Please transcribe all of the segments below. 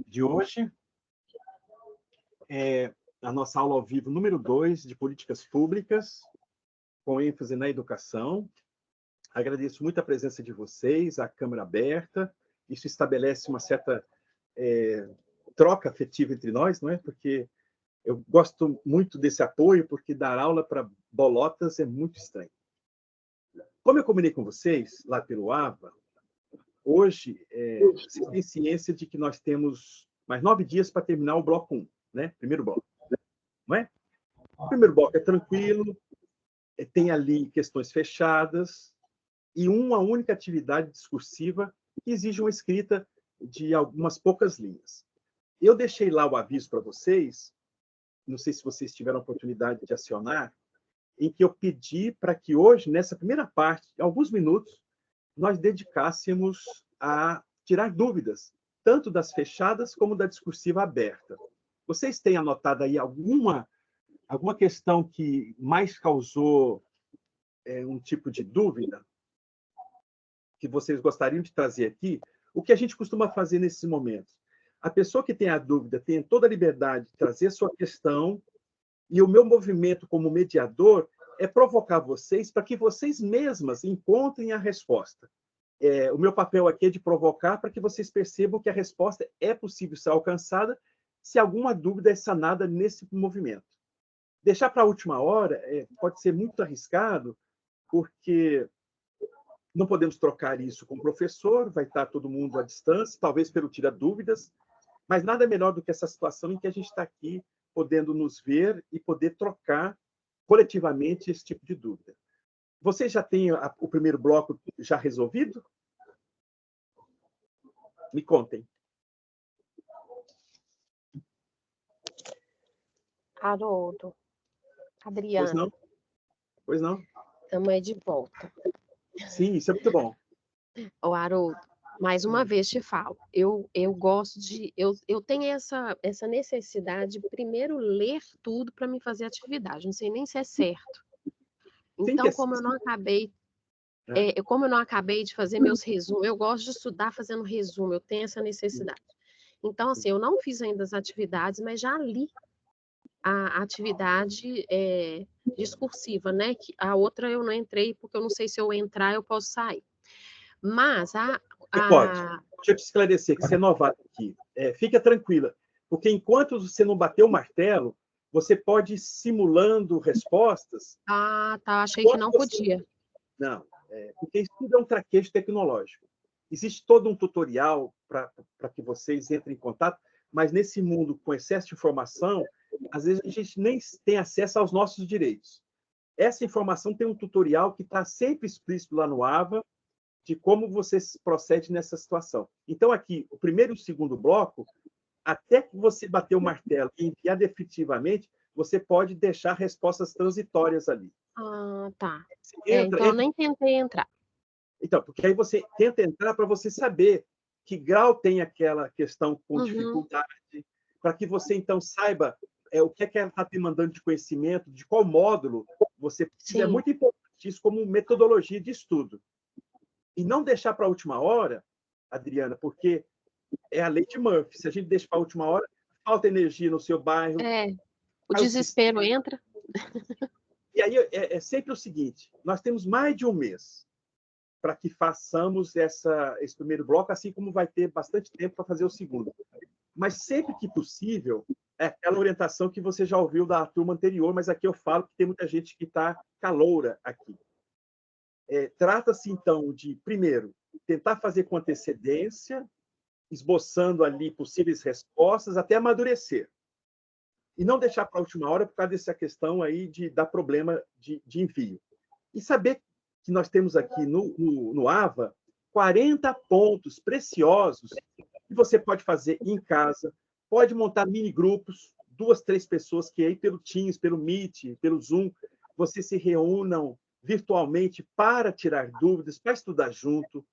de hoje. É a nossa aula ao vivo número 2 de políticas públicas, com ênfase na educação. Agradeço muito a presença de vocês, a câmera aberta. Isso estabelece uma certa troca afetiva entre nós, não é? Porque eu gosto muito desse apoio, porque dar aula para bolotas é muito estranho. Como eu combinei com vocês, lá pelo AVA, hoje vocês têm ciência de que nós temos mais 9 dias para terminar o bloco 1, né? Primeiro bloco. Não é? O primeiro bloco é tranquilo, tem ali questões fechadas e uma única atividade discursiva que exige uma escrita de algumas poucas linhas. Eu deixei lá o aviso para vocês, não sei se vocês tiveram a oportunidade de acionar, em que eu pedi para que hoje, nessa primeira parte, alguns minutos, nós dedicássemos a tirar dúvidas, tanto das fechadas como da discursiva aberta. Vocês têm anotado aí alguma questão que mais causou um tipo de dúvida que vocês gostariam de trazer aqui? O que a gente costuma fazer nesses momentos? A pessoa que tem a dúvida tem toda a liberdade de trazer a sua questão, e o meu movimento como mediador é provocar vocês para que vocês mesmas encontrem a resposta. O meu papel aqui é de provocar para que vocês percebam que a resposta é possível ser alcançada se alguma dúvida é sanada nesse movimento. Deixar para a última hora pode ser muito arriscado, porque não podemos trocar isso com o professor, vai estar todo mundo à distância, talvez pelo tira dúvidas, mas nada melhor do que essa situação em que a gente está aqui podendo nos ver e poder trocar coletivamente esse tipo de dúvida. Vocês já têm o primeiro bloco já resolvido? Me contem. Haroldo, Adriana. Pois não? Estamos aí de volta. Sim, isso é muito bom. Ô, Haroldo, mais uma vez te falo, eu gosto de... Eu tenho essa necessidade de primeiro ler tudo para me fazer atividade, não sei nem se é certo. Então, como eu não acabei de fazer meus resumos, eu gosto de estudar fazendo resumo, eu tenho essa necessidade. Então, assim, eu não fiz ainda as atividades, mas já li a atividade discursiva, né? A outra eu não entrei, porque eu não sei se eu entrar, eu posso sair. Mas Você pode. Deixa eu te esclarecer, que você é novato aqui. Fica tranquila, porque enquanto você não bater o martelo, você pode ir simulando respostas. Ah, tá. Achei que não podia. Não, porque isso tudo é um traquejo tecnológico. Existe todo um tutorial para que vocês entrem em contato, mas nesse mundo com excesso de informação, às vezes a gente nem tem acesso aos nossos direitos. Essa informação tem um tutorial que está sempre explícito lá no AVA, de como você procede nessa situação. Então, aqui, o primeiro e o segundo bloco, até que você bater o martelo e enviar definitivamente, você pode deixar respostas transitórias ali. Ah, tá. Então, eu nem tentei entrar. Então, porque aí você tenta entrar para você saber que grau tem aquela questão com dificuldade, para que você, então, saiba o que ela está demandando de conhecimento, de qual módulo você precisa. Sim. É muito importante isso como metodologia de estudo. E não deixar para a última hora, Adriana, porque é a lei de Murphy. Se a gente deixa para a última hora, falta energia no seu bairro. O desespero entra. E aí é sempre o seguinte, nós temos mais de um mês para que façamos esse primeiro bloco, assim como vai ter bastante tempo para fazer o segundo. Mas sempre que possível, é aquela orientação que você já ouviu da turma anterior, mas aqui eu falo que tem muita gente que está caloura aqui. Trata-se, então, de, primeiro, tentar fazer com antecedência, esboçando ali possíveis respostas, até amadurecer. E não deixar para a última hora por causa dessa questão aí de dar problema de envio. E saber que nós temos aqui no AVA 40 pontos preciosos que você pode fazer em casa, pode montar mini grupos, 2, 3 pessoas que aí pelo Teams, pelo Meet, pelo Zoom, vocês se reúnam virtualmente para tirar dúvidas, para estudar junto,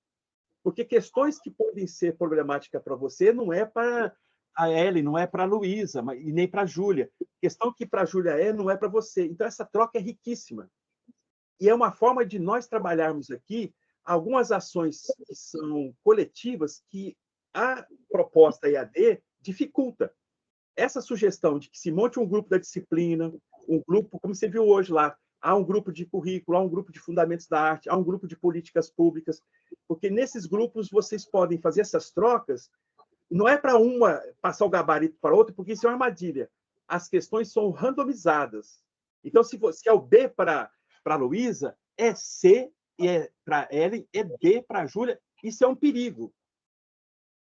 porque questões que podem ser problemáticas para você não é para a Ellen, não é para a Luísa, e nem para a Júlia. Questão que para a Júlia não é para você. Então, essa troca é riquíssima. E é uma forma de nós trabalharmos aqui algumas ações que são coletivas, que a proposta EAD dificulta. Essa sugestão de que se monte um grupo da disciplina, um grupo, como você viu hoje lá, há um grupo de currículo, há um grupo de fundamentos da arte, há um grupo de políticas públicas, porque nesses grupos vocês podem fazer essas trocas, não é para uma passar o gabarito para outra, porque isso é uma armadilha. As questões são randomizadas. Então, se é o B para a Luísa, é C e para Ellen, é D para a Júlia. Isso é um perigo,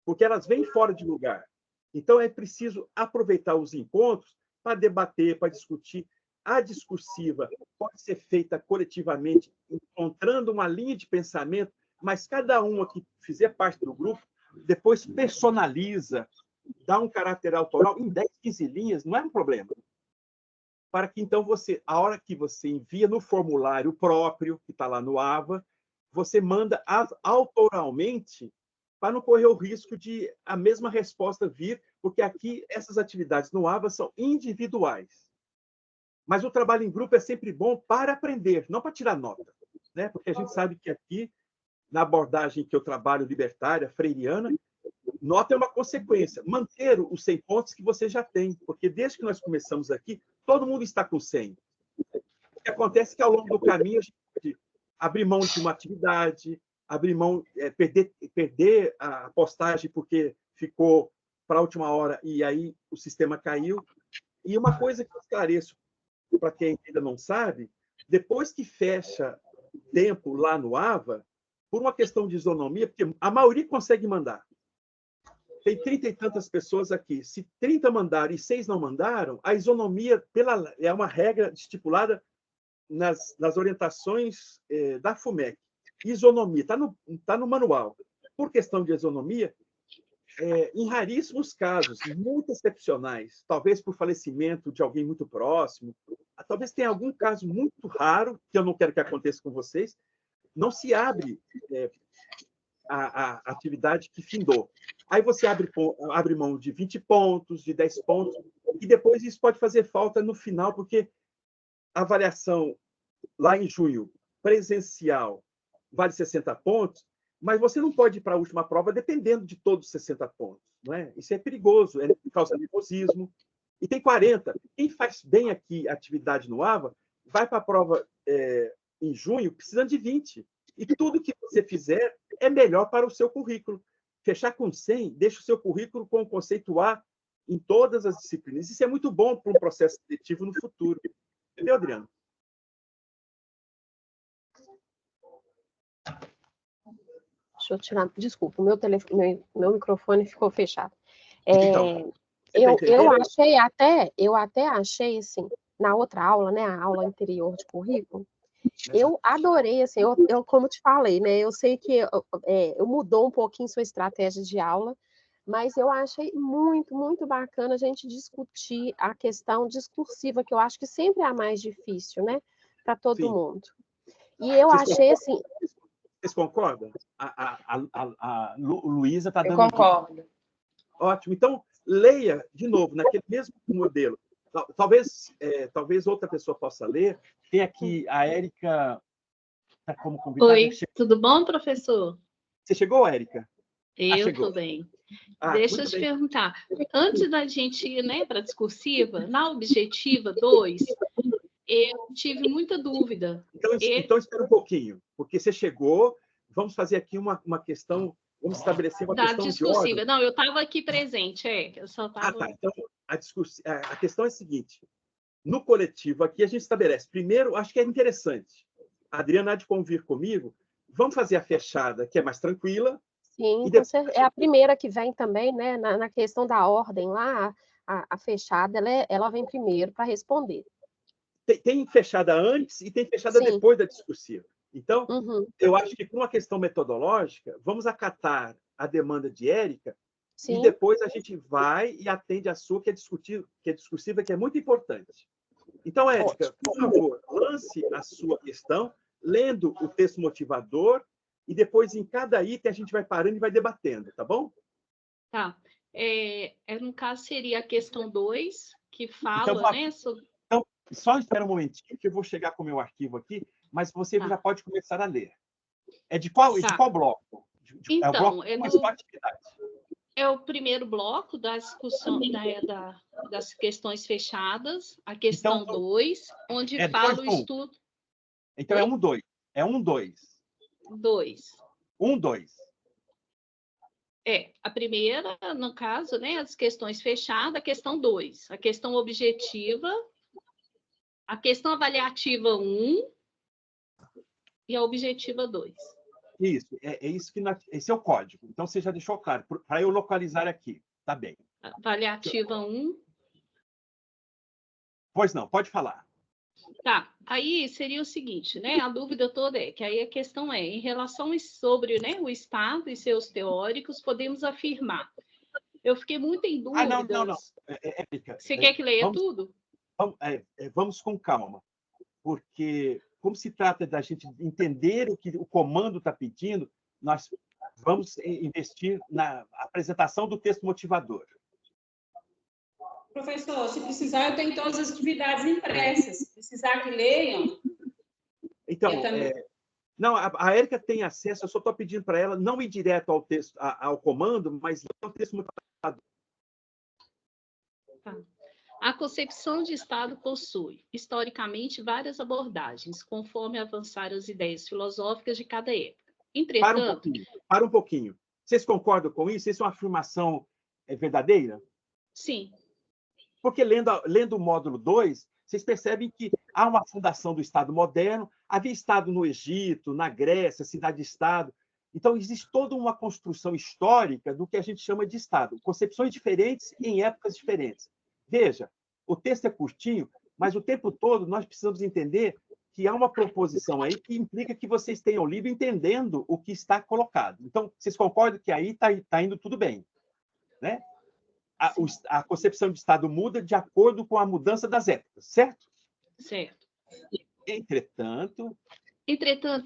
porque elas vêm fora de lugar. Então, é preciso aproveitar os encontros para debater, para discutir. A discursiva pode ser feita coletivamente, encontrando uma linha de pensamento, mas cada uma que fizer parte do grupo, depois personaliza, dá um caráter autoral em 10, 15 linhas, não é um problema. Para que, então, a hora que você envia no formulário próprio, que está lá no AVA, você manda autoralmente para não correr o risco de a mesma resposta vir, porque aqui essas atividades no AVA são individuais. Mas o trabalho em grupo é sempre bom para aprender, não para tirar nota, né? Porque a gente sabe que aqui, na abordagem que eu trabalho libertária, freiriana, nota é uma consequência. Manter os 100 pontos que você já tem, porque desde que nós começamos aqui, todo mundo está com 100. O que acontece é que, ao longo do caminho, a gente pode abrir mão de uma atividade, abrir mão, perder a postagem porque ficou para a última hora e aí o sistema caiu. E uma coisa que eu esclareço para quem ainda não sabe, depois que fecha o tempo lá no AVA, por uma questão de isonomia, porque a maioria consegue mandar. Tem 30 e tantas pessoas aqui. Se 30 mandaram e 6 não mandaram, a isonomia é uma regra estipulada nas orientações da FUMEC. Isonomia, está no manual. Por questão de isonomia, em raríssimos casos, muito excepcionais, talvez por falecimento de alguém muito próximo, talvez tenha algum caso muito raro, que eu não quero que aconteça com vocês, não se abre a atividade que findou. Aí você abre mão de 20 pontos, de 10 pontos, e depois isso pode fazer falta no final, porque a avaliação lá em junho, presencial, vale 60 pontos, mas você não pode ir para a última prova dependendo de todos os 60 pontos. Não é? Isso é perigoso, causa nervosismo. E tem 40. Quem faz bem aqui a atividade no AVA, vai para a prova em junho precisando de 20. E tudo que você fizer é melhor para o seu currículo. Fechar com 100, deixa o seu currículo com o conceito A em todas as disciplinas. Isso é muito bom para um processo seletivo no futuro. Entendeu, Adriano? Deixa eu tirar. Desculpa, o meu microfone ficou fechado. Então, eu até achei, assim, na outra aula, né, a aula anterior de currículo, eu adorei, assim, eu como te falei, né, eu sei que eu mudou um pouquinho sua estratégia de aula, mas eu achei muito, muito bacana a gente discutir a questão discursiva, que eu acho que sempre é a mais difícil, né, para todo mundo. E eu achei, assim... Vocês concordam? A Luísa está dando... Eu concordo. Ótimo. Então, leia de novo, naquele mesmo modelo. Talvez outra pessoa possa ler. Tem aqui a Érica como convidada. Oi, tudo bom, professor? Você chegou, Érica? Eu estou bem. Deixa eu te perguntar. Antes da gente ir, né, para a discursiva, na objetiva 2, eu tive muita dúvida. Então, espera um pouquinho, porque você chegou, vamos fazer aqui uma questão, vamos estabelecer uma questão discursiva. de ordem. Não, eu estava aqui presente, eu só estava... tá. Então, a questão é a seguinte, no coletivo aqui a gente estabelece, primeiro, acho que é interessante, a Adriana há de convir comigo, vamos fazer a fechada, que é mais tranquila. Sim, depois... é a primeira que vem também, né, na questão da ordem lá, a fechada, ela vem primeiro para responder. Tem fechada antes e tem fechada depois da discursiva. Então, eu acho que, por uma questão metodológica, vamos acatar a demanda de Érica e depois a gente vai e atende a sua, que é discursiva, que é muito importante. Então, Érica, por favor, lance a sua questão, lendo o texto motivador, e depois, em cada item, a gente vai parando e vai debatendo, tá bom? Tá. No caso, seria a questão 2, que fala, né, sobre... Então, só espera um momentinho, que eu vou chegar com o meu arquivo aqui, mas você já pode começar a ler. É de qual bloco? Então, é o bloco atividade. É o primeiro bloco da discussão das questões fechadas, a questão Então, 2, onde é fala 2 o ou 1? estudo. Então, Oi? é 1, 2. É 1, 2. 2. 1, 2. A primeira, no caso, né, as questões fechadas, a questão 2. A questão objetiva, a questão avaliativa 1 e a objetiva 2. Isso, isso que esse é o código. Então, você já deixou claro, para eu localizar aqui. Tá bem. Avaliativa 1. Pois não, pode falar. Tá, aí seria o seguinte, né? A dúvida toda é que aí a questão é, em relação sobre, né, o Estado e seus teóricos, podemos afirmar. Eu fiquei muito em dúvidas. Não. Érica, Você quer que leia tudo? Vamos com calma, porque, como se trata da gente entender o que o comando está pedindo, nós vamos investir na apresentação do texto motivador. Professor, se precisar, eu tenho todas as atividades impressas. Se precisar que leiam. Então, não, a Érica tem acesso, eu só estou pedindo para ela não ir direto ao texto, ao comando, mas ao texto motivador. Tá. A concepção de Estado possui, historicamente, várias abordagens, conforme avançaram as ideias filosóficas de cada época. Entretanto... Para um pouquinho. Vocês concordam com isso? Isso é uma afirmação verdadeira? Sim. Porque, lendo o módulo 2, vocês percebem que há uma fundação do Estado moderno, havia Estado no Egito, na Grécia, cidade-estado. Então, existe toda uma construção histórica do que a gente chama de Estado. Concepções diferentes em épocas diferentes. Veja, o texto é curtinho, mas o tempo todo nós precisamos entender que há uma proposição aí que implica que vocês tenham lido entendendo o que está colocado. Então, vocês concordam que aí está indo tudo bem, né? A concepção de Estado muda de acordo com a mudança das épocas, certo? Certo. Entretanto,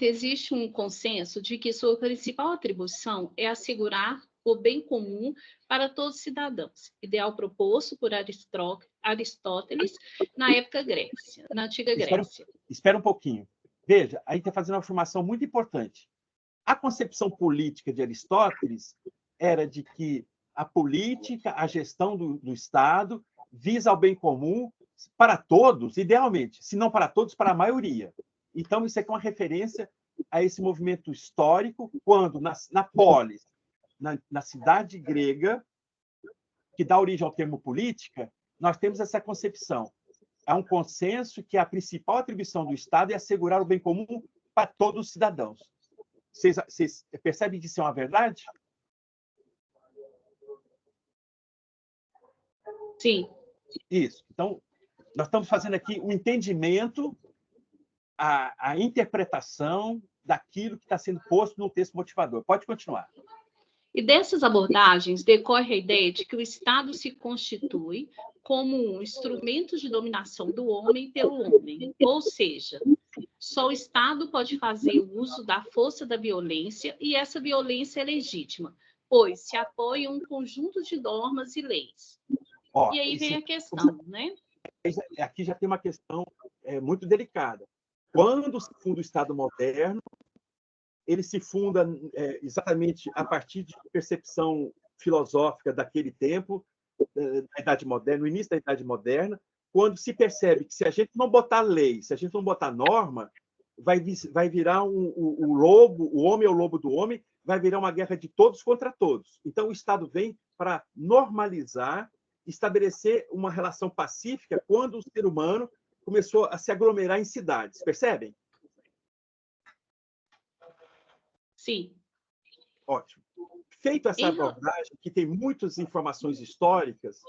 existe um consenso de que sua principal atribuição é assegurar o bem comum para todos os cidadãos, ideal proposto por Aristóteles na época Grécia, na antiga Grécia. Espera um pouquinho. Veja, aí está fazendo uma afirmação muito importante. A concepção política de Aristóteles era de que a política, a gestão do Estado, visa ao bem comum para todos, idealmente, se não para todos, para a maioria. Então, isso aqui é uma referência a esse movimento histórico, quando na polis, na cidade grega, que dá origem ao termo política, nós temos essa concepção. Há um consenso que a principal atribuição do Estado é assegurar o bem comum para todos os cidadãos. Vocês percebem que isso é uma verdade? Sim. Isso. Então, nós estamos fazendo aqui um entendimento, a interpretação daquilo que está sendo posto no texto motivador. Pode continuar. E dessas abordagens decorre a ideia de que o Estado se constitui como um instrumento de dominação do homem pelo homem, ou seja, só o Estado pode fazer uso da força da violência e essa violência é legítima, pois se apoia em um conjunto de normas e leis. E aí vem a questão, né? Aqui já tem uma questão muito delicada. Quando se funda o Estado moderno, ele se funda exatamente a partir de percepção filosófica daquele tempo, da Idade Moderna, no início da Idade Moderna, quando se percebe que se a gente não botar lei, se a gente não botar norma, vai virar o lobo, o homem é o lobo do homem, vai virar uma guerra de todos contra todos. Então, o Estado vem para normalizar, estabelecer uma relação pacífica quando o ser humano começou a se aglomerar em cidades. Percebem? Sim. Ótimo. Feito essa abordagem, que tem muitas informações históricas,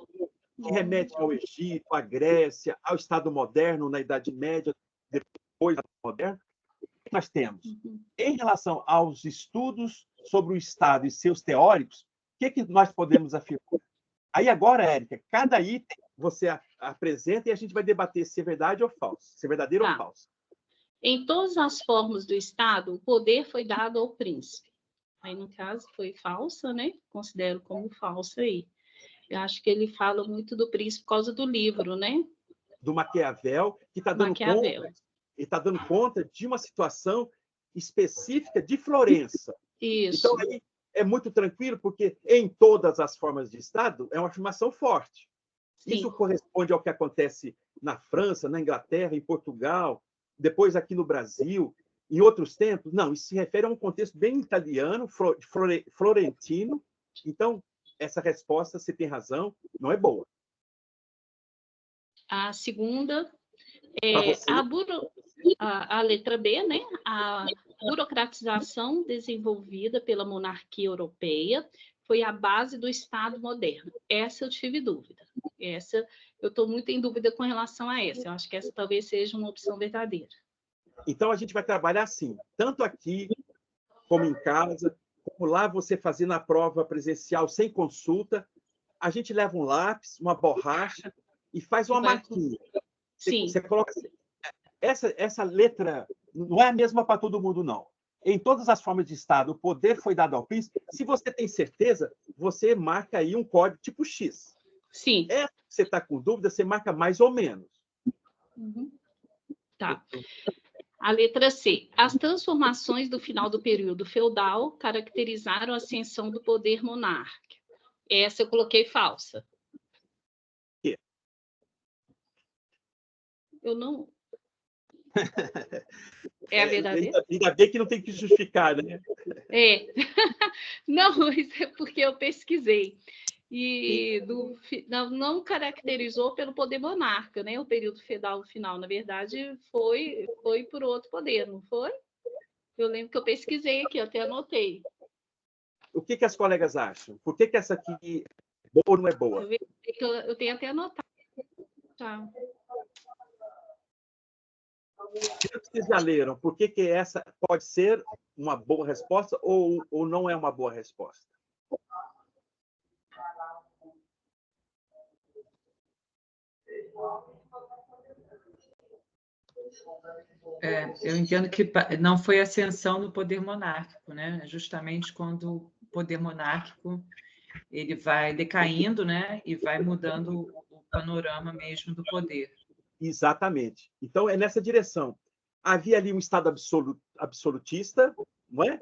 que remetem ao Egito, à Grécia, ao Estado moderno, na Idade Média, depois da moderna, o que nós temos? Em relação aos estudos sobre o Estado e seus teóricos, o que nós podemos afirmar? Aí agora, Érica, cada item você apresenta e a gente vai debater se é verdade ou falso, se é verdadeiro ou falso. Em todas as formas do Estado, o poder foi dado ao príncipe. Aí, no caso, foi falsa, né? Considero como falsa aí. Eu acho que ele fala muito do príncipe por causa do livro, né? Do Maquiavel, que está dando conta de uma situação específica de Florença. Isso. Então, aí é muito tranquilo, porque em todas as formas de Estado é uma afirmação forte. Sim. Isso corresponde ao que acontece na França, na Inglaterra, em Portugal, depois aqui no Brasil, em outros tempos. Não, isso se refere a um contexto bem italiano, florentino. Então, essa resposta, você tem razão, não é boa. A segunda Para é você, a letra B, né? A burocratização desenvolvida pela monarquia europeia foi a base do Estado moderno. Essa eu tive dúvida. Essa eu estou muito em dúvida com relação a essa. Eu acho que essa talvez seja uma opção verdadeira. então, a gente vai trabalhar assim, tanto aqui como em casa, como lá você fazendo a prova presencial sem consulta, a gente leva um lápis, uma borracha e faz uma marquinha. Sim. Você coloca assim, essa letra não é a mesma para todo mundo, não. Em todas as formas de Estado, o poder foi dado ao príncipe. Se você tem certeza, você marca aí um código tipo X. Sim. Essa que você está com dúvida, você marca mais ou menos. Uhum. Tá. A letra C. As transformações do final do período feudal caracterizaram a ascensão do poder monárquico. Essa eu coloquei falsa. Quê? Eu não... É a verdadeira? Ainda bem que não tem que justificar, né? É. Não, isso é porque eu pesquisei. E não caracterizou pelo poder monárquico, né? O período feudal final, na verdade, foi por outro poder, não foi? Eu lembro que eu pesquisei aqui, eu até anotei. O que as colegas acham? Por que essa aqui é boa ou não é boa? Eu tenho até anotado. Tá. Pelo que vocês já leram, por que essa pode ser uma boa resposta ou não é uma boa resposta? Eu entendo que não foi ascensão do poder monárquico, né? Justamente quando o poder monárquico ele vai decaindo, né? E vai mudando o panorama mesmo do poder. Exatamente. Então, é nessa direção. Havia ali um Estado absolutista, não é?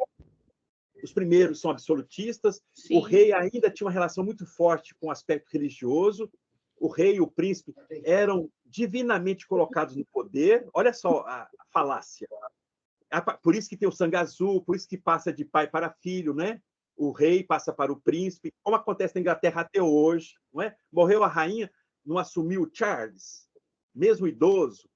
Os primeiros são absolutistas. Sim. O rei ainda tinha uma relação muito forte com o aspecto religioso. O rei e o príncipe eram divinamente colocados no poder. Olha só a falácia. Por isso que tem o sangue azul, por isso que passa de pai para filho, né? O rei passa para o príncipe, como acontece na Inglaterra até hoje, não é? Morreu a rainha, não assumiu o Charles, mesmo idoso.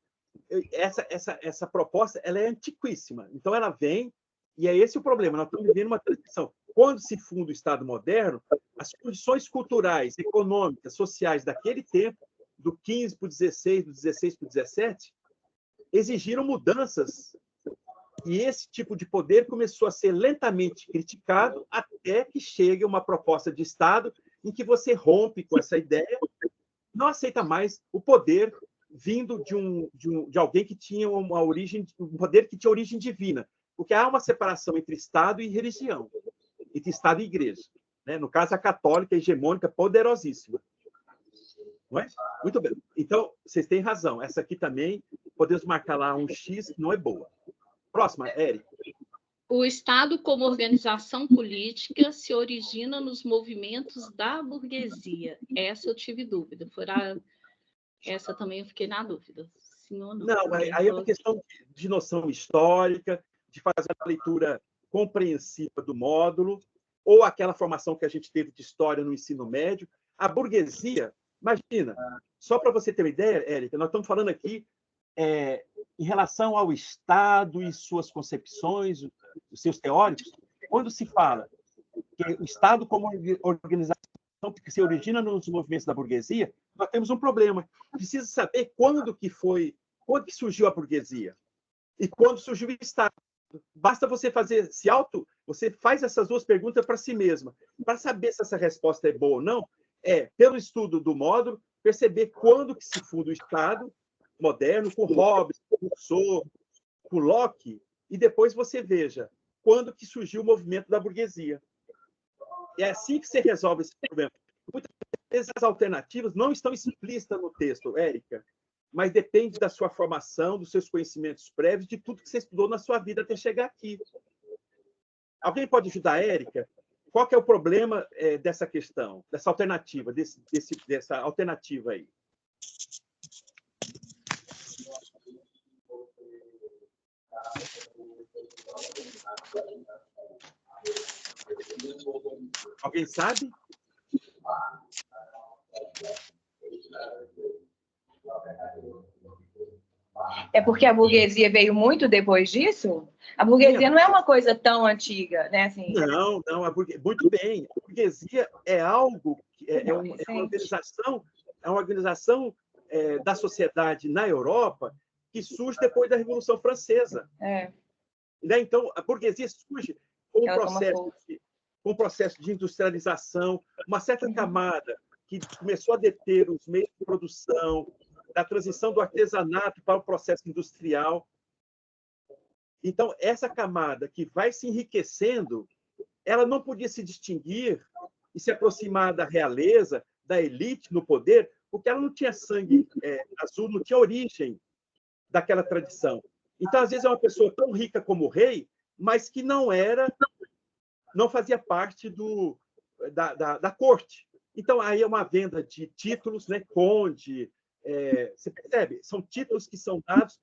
Essa proposta ela é antiquíssima. Então, ela vem, e é esse o problema. Nós estamos vivendo uma transição. Quando se funda o Estado moderno, as condições culturais, econômicas, sociais daquele tempo, do 15 para o 16, do 16 para o 17, exigiram mudanças. E esse tipo de poder começou a ser lentamente criticado até que chegue uma proposta de Estado em que você rompe com essa ideia, não aceita mais o poder vindo de alguém que tinha uma origem, um poder que tinha origem divina, porque há uma separação entre Estado e religião, entre Estado e Igreja. Né? No caso, a católica, hegemônica, poderosíssima. Não é? Muito bem. Então, vocês têm razão. Essa aqui também, podemos marcar lá um X, que não é boa. Próxima, Érica. O Estado, como organização política, se origina nos movimentos da burguesia. Essa eu tive dúvida. Essa também eu fiquei na dúvida. Sim ou não? Não, aí é uma questão de noção histórica, de fazer a leitura compreensiva do módulo, ou aquela formação que a gente teve de história no ensino médio. A burguesia, imagina, só para você ter uma ideia, Érica, nós estamos falando aqui em relação ao Estado e suas concepções, os seus teóricos, quando se fala que o Estado como organização que se origina nos movimentos da burguesia, nós temos um problema. Precisa saber quando que surgiu a burguesia e quando surgiu o Estado. Basta você você faz essas duas perguntas para si mesma. Para saber se essa resposta é boa ou não, pelo estudo do módulo, perceber quando que se funda o Estado moderno, com Hobbes, com Rousseau, com Locke, e depois você veja quando que surgiu o movimento da burguesia. É assim que você resolve esse problema. Muitas vezes as alternativas não estão explícitas no texto, Érica, mas depende da sua formação, dos seus conhecimentos prévios, de tudo que você estudou na sua vida até chegar aqui. Alguém pode ajudar a Érica? qual que é o problema dessa questão, dessa alternativa, dessa alternativa aí? Alguém sabe? É porque a burguesia veio muito depois disso? A burguesia não é uma coisa tão antiga, né? Assim, não, muito bem. A burguesia é algo, é uma organização da sociedade na Europa que surge depois da Revolução Francesa. Né? Então, a burguesia surge com um processo de industrialização, uma certa camada que começou a deter os meios de produção, da transição do artesanato para o processo industrial. Então, essa camada que vai se enriquecendo, ela não podia se distinguir e se aproximar da realeza, da elite no poder, porque ela não tinha sangue azul, não tinha origem daquela tradição. Então, às vezes, é uma pessoa tão rica como o rei, mas que não fazia parte da corte. Então, aí é uma venda de títulos, né? Conde, você percebe? São títulos que são dados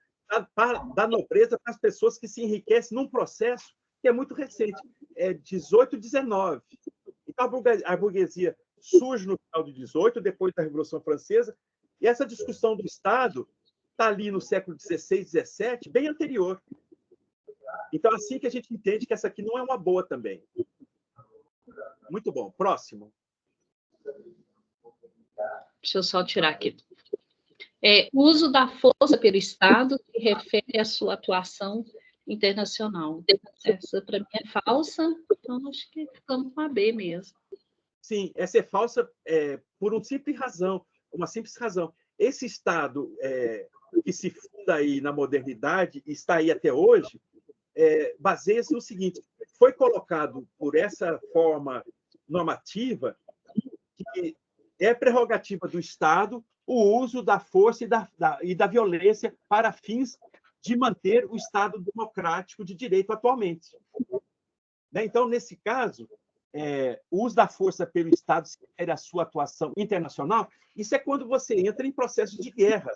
da nobreza para as pessoas que se enriquecem num processo que é muito recente, 18 e 19. Então, a burguesia surge no final de 18, depois da Revolução Francesa, e essa discussão do Estado está ali no século XVI, XVII, bem anterior. Então, assim que a gente entende que essa aqui não é uma boa também. Muito bom. Próximo. Deixa eu só tirar aqui. Uso da força pelo Estado se refere à sua atuação internacional. Essa, para mim, é falsa, então acho que ficamos com a B mesmo. Sim, essa é falsa por uma simples razão. Esse Estado que se funda aí na modernidade e está aí até hoje, baseia-se no seguinte: foi colocado por essa forma normativa que é prerrogativa do Estado o uso da força e da violência para fins de manter o Estado democrático de direito atualmente. Né? Então, nesse caso, o uso da força pelo Estado se refere à sua atuação internacional. Isso é quando você entra em processo de guerra.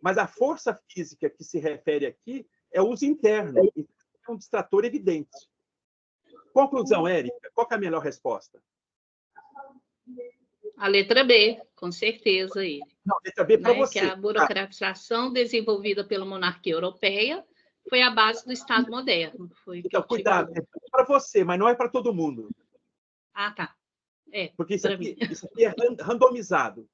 Mas a força física que se refere aqui é o uso interno. É um distrator evidente. Conclusão, Érica, qual é a melhor resposta? A letra B, com certeza. Aí. Não, letra B para você. Que a burocratização desenvolvida pela monarquia europeia foi a base do Estado moderno. Então, cuidado, é para você, mas não é para todo mundo. Ah, tá. Porque isso aqui é randomizado.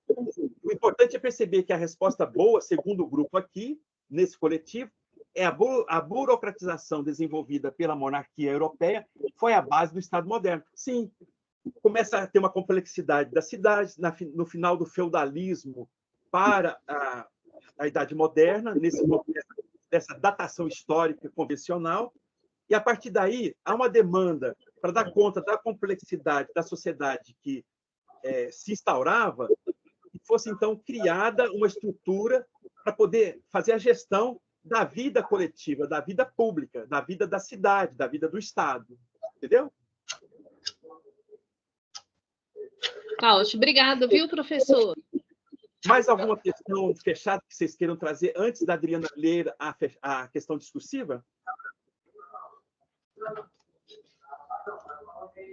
O importante é perceber que a resposta boa, segundo o grupo aqui, nesse coletivo, é a burocratização desenvolvida pela monarquia europeia foi a base do Estado moderno. Sim, começa a ter uma complexidade das cidades, no final do feudalismo para a Idade Moderna, nesse momento dessa datação histórica convencional, e a partir daí há uma demanda para dar conta da complexidade da sociedade que se instaurava, e fosse então criada uma estrutura para poder fazer a gestão da vida coletiva, da vida pública, da vida da cidade, da vida do Estado. Entendeu? Tá, ótimo. Obrigada, viu, professor? Mais alguma questão fechada que vocês queiram trazer antes da Adriana ler a questão discursiva?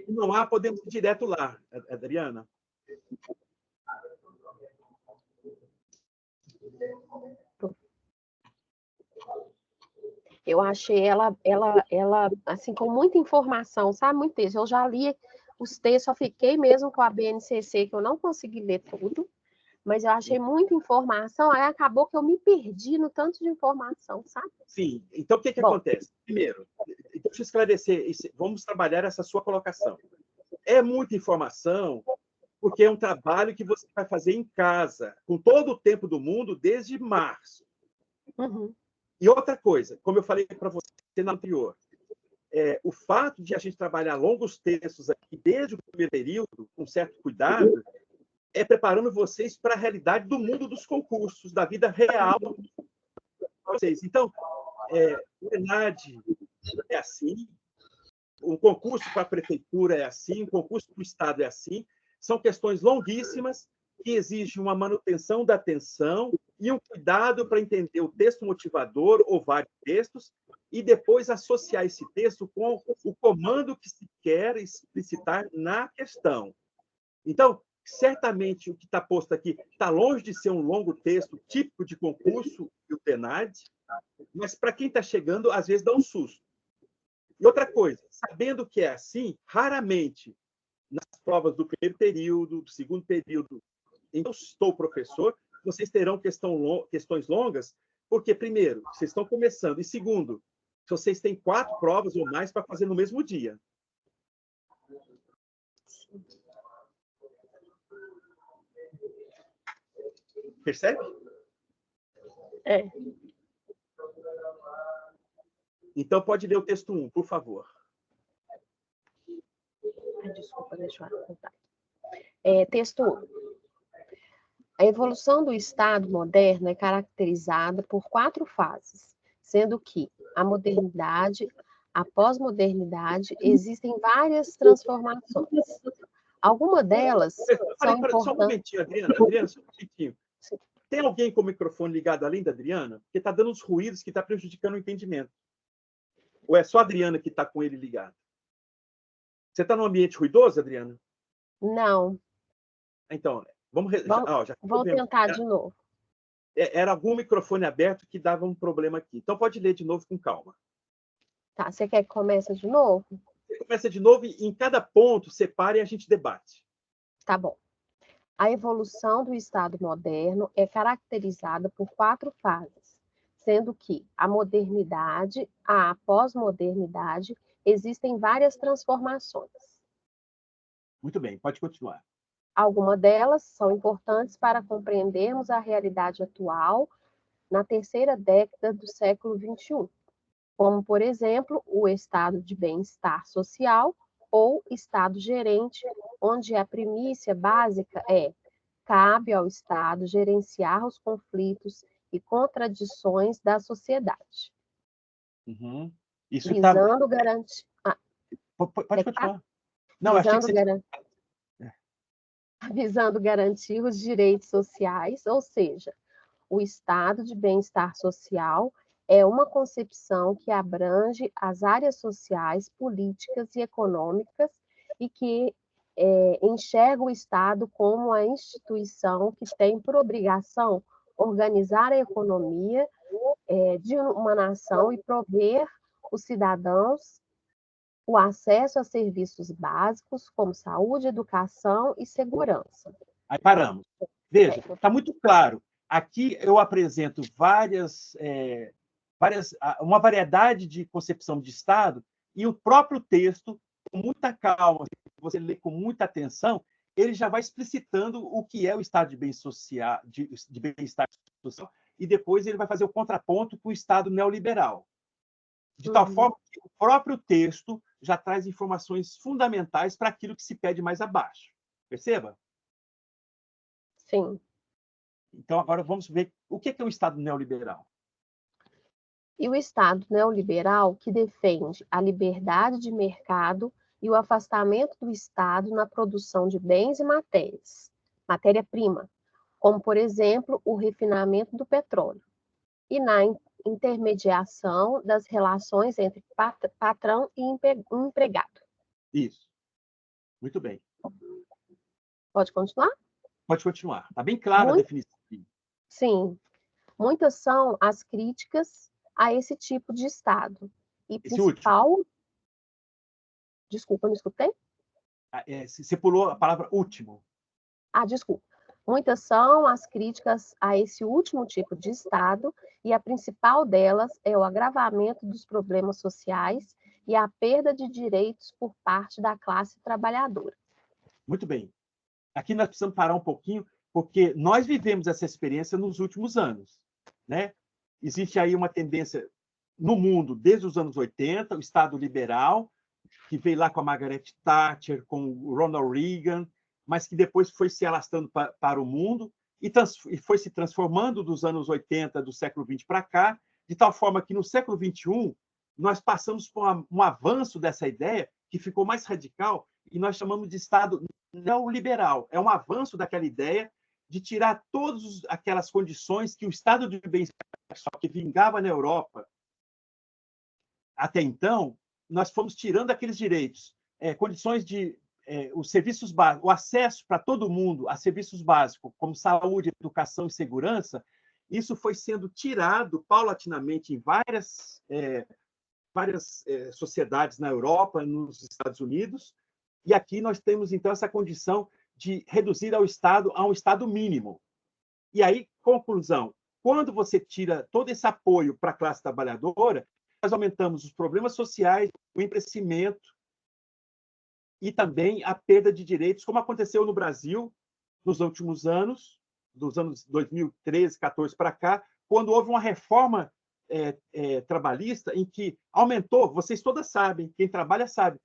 Não há, podemos ir direto lá, Adriana. Eu achei ela assim, com muita informação, sabe? Muito texto. Eu já li os textos, só fiquei mesmo com a BNCC, que eu não consegui ler tudo, mas eu achei muita informação, aí acabou que eu me perdi no tanto de informação, sabe? Sim. Então, o que acontece? Primeiro, deixa eu esclarecer, vamos trabalhar essa sua colocação. É muita informação, porque é um trabalho que você vai fazer em casa, com todo o tempo do mundo, desde março. Uhum. E outra coisa, como eu falei para você na anterior, o fato de a gente trabalhar longos textos aqui desde o primeiro período, com certo cuidado, é preparando vocês para a realidade do mundo dos concursos, da vida real de vocês. Então, o ENAD é assim, um concurso para a prefeitura é assim, um concurso para o Estado é assim. São questões longuíssimas que exigem uma manutenção da atenção e um cuidado para entender o texto motivador ou vários textos e depois associar esse texto com o comando que se quer explicitar na questão. Então, certamente, o que está posto aqui está longe de ser um longo texto típico de concurso e o PNAD, mas para quem está chegando, às vezes dá um susto. E outra coisa, sabendo que é assim, raramente, nas provas do primeiro período, do segundo período, em que eu estou professor, vocês terão questões longas, porque, primeiro, vocês estão começando, e segundo, vocês têm 4 provas ou mais para fazer no mesmo dia. Percebe? É. Então, pode ler o texto 1, por favor. Desculpa, deixa eu apontar. Texto 1. A evolução do Estado moderno é caracterizada por 4 fases, sendo que a modernidade, a pós-modernidade, existem várias transformações. Algumas delas são importantes... Só um momentinho, Adriana. Adriana, só um momentinho. Tem alguém com o microfone ligado além da Adriana? Porque está dando uns ruídos que está prejudicando o entendimento. Ou é só a Adriana que está com ele ligado? Você está num ambiente ruidoso, Adriana? Não. Então, vou tentar de novo. Era algum microfone aberto que dava um problema aqui. Então, pode ler de novo com calma. Tá, você quer que comece de novo? Você começa de novo e em cada ponto separe e a gente debate. Tá bom. A evolução do Estado moderno é caracterizada por 4 fases, sendo que a modernidade, a pós-modernidade, existem várias transformações. Muito bem, pode continuar. Algumas delas são importantes para compreendermos a realidade atual na terceira década do século XXI, como, por exemplo, o estado de bem-estar social ou estado gerente, onde a primícia básica é: cabe ao Estado gerenciar os conflitos e contradições da sociedade. Uhum. Isso visando garantir... Pode continuar. Não, achei que você... Visando garantir os direitos sociais, ou seja, o estado de bem-estar social é uma concepção que abrange as áreas sociais, políticas e econômicas e que enxerga o Estado como a instituição que tem por obrigação organizar a economia de uma nação e prover os cidadãos o acesso a serviços básicos como saúde, educação e segurança. Aí paramos. Veja, está muito claro. Aqui eu apresento uma variedade de concepção de Estado e o próprio texto, com muita calma, você lê com muita atenção, ele já vai explicitando o que é o estado de bem-estar social e depois ele vai fazer o contraponto com o Estado neoliberal. De tal forma que o próprio texto já traz informações fundamentais para aquilo que se pede mais abaixo. Perceba? Sim. Então, agora vamos ver o que é o Estado neoliberal. E o Estado neoliberal que defende a liberdade de mercado e o afastamento do Estado na produção de bens e matérias, matéria-prima, como, por exemplo, o refinamento do petróleo, e na intermediação das relações entre patrão e empregado. Isso. Muito bem. Pode continuar? Pode continuar. Está bem clara a definição. Sim. Muitas são as críticas a esse tipo de Estado. E principal... Último. Desculpa, não escutei? Você pulou a palavra último. Desculpa. Muitas são as críticas a esse último tipo de Estado, e a principal delas é o agravamento dos problemas sociais e a perda de direitos por parte da classe trabalhadora. Muito bem. Aqui nós precisamos parar um pouquinho, porque nós vivemos essa experiência nos últimos anos, né? Existe aí uma tendência no mundo, desde os anos 80, o Estado liberal, que veio lá com a Margaret Thatcher, com o Ronald Reagan, mas que depois foi se alastrando para o mundo e foi se transformando dos anos 80 do século XX para cá, de tal forma que no século XXI nós passamos por um avanço dessa ideia que ficou mais radical, e nós chamamos de Estado neoliberal. É um avanço daquela ideia de tirar todas aquelas condições que o Estado de bem-estar que vingava na Europa até então, nós fomos tirando aqueles direitos, condições de os serviços básicos, o acesso para todo mundo a serviços básicos, como saúde, educação e segurança, isso foi sendo tirado paulatinamente em várias sociedades na Europa, nos Estados Unidos, e aqui nós temos, então, essa condição de reduzir ao Estado a um Estado mínimo. E aí, conclusão, quando você tira todo esse apoio para a classe trabalhadora, nós aumentamos os problemas sociais, o empobrecimento e também a perda de direitos, como aconteceu no Brasil nos últimos anos, dos anos 2013, 14 para cá, quando houve uma reforma trabalhista em que aumentou, vocês todas sabem, quem trabalha sabe,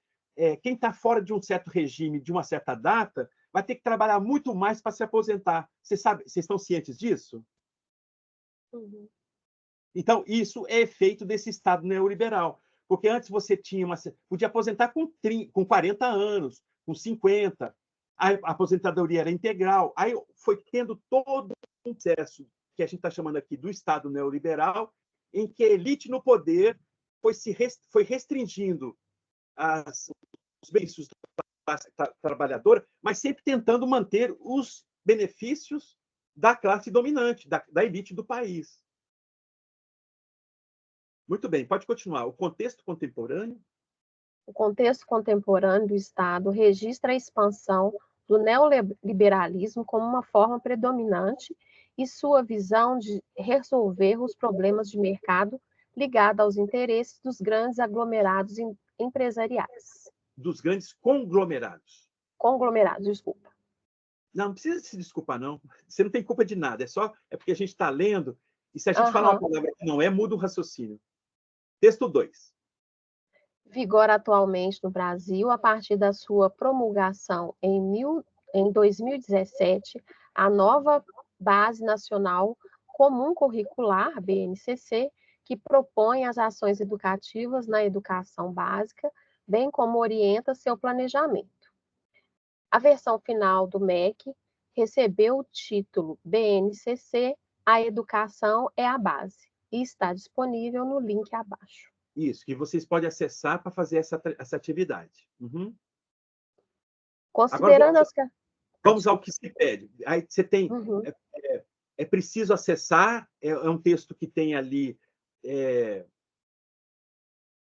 quem está fora de um certo regime, de uma certa data, vai ter que trabalhar muito mais para se aposentar. Vocês estão cientes disso? Uhum. Então, isso é efeito desse Estado neoliberal. Porque antes você podia aposentar com 40 anos, com 50, a aposentadoria era integral. Aí foi tendo todo um processo que a gente está chamando aqui do Estado neoliberal, em que a elite no poder foi restringindo os benefícios da classe trabalhadora, mas sempre tentando manter os benefícios da classe dominante, da elite do país. Muito bem, pode continuar. O contexto contemporâneo. O contexto contemporâneo do Estado registra a expansão do neoliberalismo como uma forma predominante e sua visão de resolver os problemas de mercado ligada aos interesses dos grandes aglomerados empresariais. Dos grandes conglomerados. Conglomerados, desculpa. Não precisa se desculpar, não. Você não tem culpa de nada. É porque a gente está lendo, e se a gente falar uma palavra que não muda o raciocínio. Texto 2. Vigora atualmente no Brasil, a partir da sua promulgação em 2017, a nova Base Nacional Comum Curricular, BNCC, que propõe as ações educativas na educação básica, bem como orienta seu planejamento. A versão final do MEC recebeu o título BNCC, a educação é a base, e está disponível no link abaixo. Isso, que vocês podem acessar para fazer essa atividade. Uhum. Considerando agora, vamos ao que se pede. Aí você tem... Uhum. É preciso acessar, é um texto que tem ali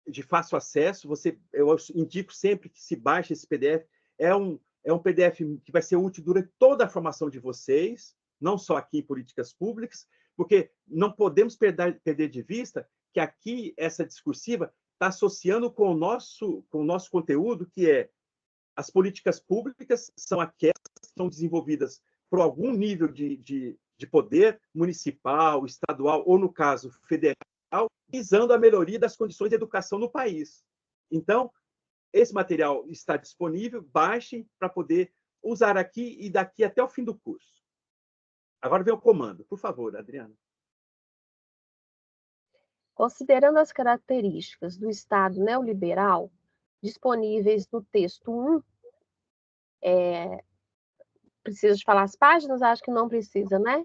de fácil acesso. Eu indico sempre que se baixe esse PDF. É um PDF que vai ser útil durante toda a formação de vocês, não só aqui em políticas públicas, porque não podemos perder de vista que aqui essa discursiva está associando com o nosso conteúdo, que é as políticas públicas são aquelas que são desenvolvidas por algum nível de poder municipal, estadual ou, no caso, federal, visando a melhoria das condições de educação no país. Então, esse material está disponível, baixem para poder usar aqui e daqui até o fim do curso. Agora vem o comando. Por favor, Adriana. Considerando as características do Estado neoliberal disponíveis no texto 1, precisa de falar as páginas? Acho que não precisa, né?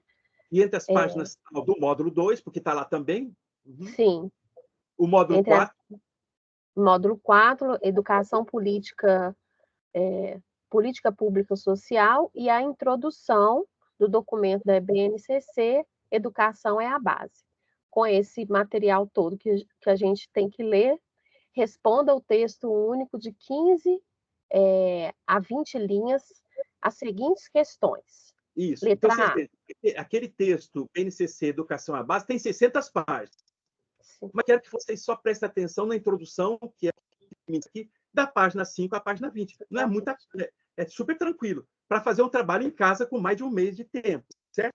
E entre as páginas do módulo 2, porque está lá também. Uhum. Sim. O módulo 4. Módulo 4, Educação Política, Política Pública Social, e a introdução do documento da BNCC, Educação é a Base. Com esse material todo que a gente tem que ler, responda o texto único de 15 a 20 linhas as seguintes questões. Isso. Letra então, A. Aquele texto, BNCC, Educação à Base, tem 600 páginas. Sim. Mas quero que vocês só prestem atenção na introdução, que é aqui, da página 5 à página 20. Não é muita, é super tranquilo, para fazer um trabalho em casa com mais de um mês de tempo, certo?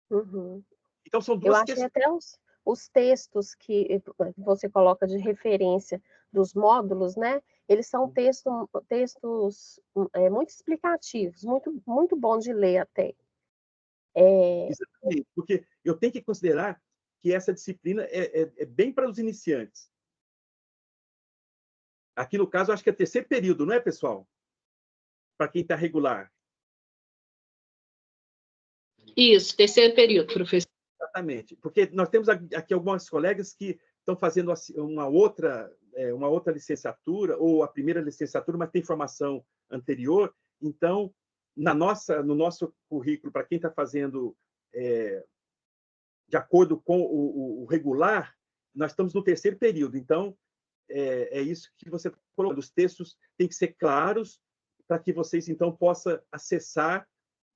Uhum. Então, são duas questões. Eu achei até os textos que você coloca de referência dos módulos, né? Eles são textos muito explicativos, muito, muito bom de ler até. Exatamente, porque eu tenho que considerar que essa disciplina é bem para os iniciantes. Aqui, no caso, acho que é terceiro período, não é, pessoal? Para quem está regular. Isso, terceiro período, professor. Exatamente. Porque nós temos aqui algumas colegas que estão fazendo uma outra licenciatura, ou a primeira licenciatura, mas tem formação anterior. Então, no nosso currículo, para quem está fazendo de acordo com o regular, nós estamos no terceiro período. Então, é isso que você colocou. Os textos têm que ser claros para que vocês, então, possam acessar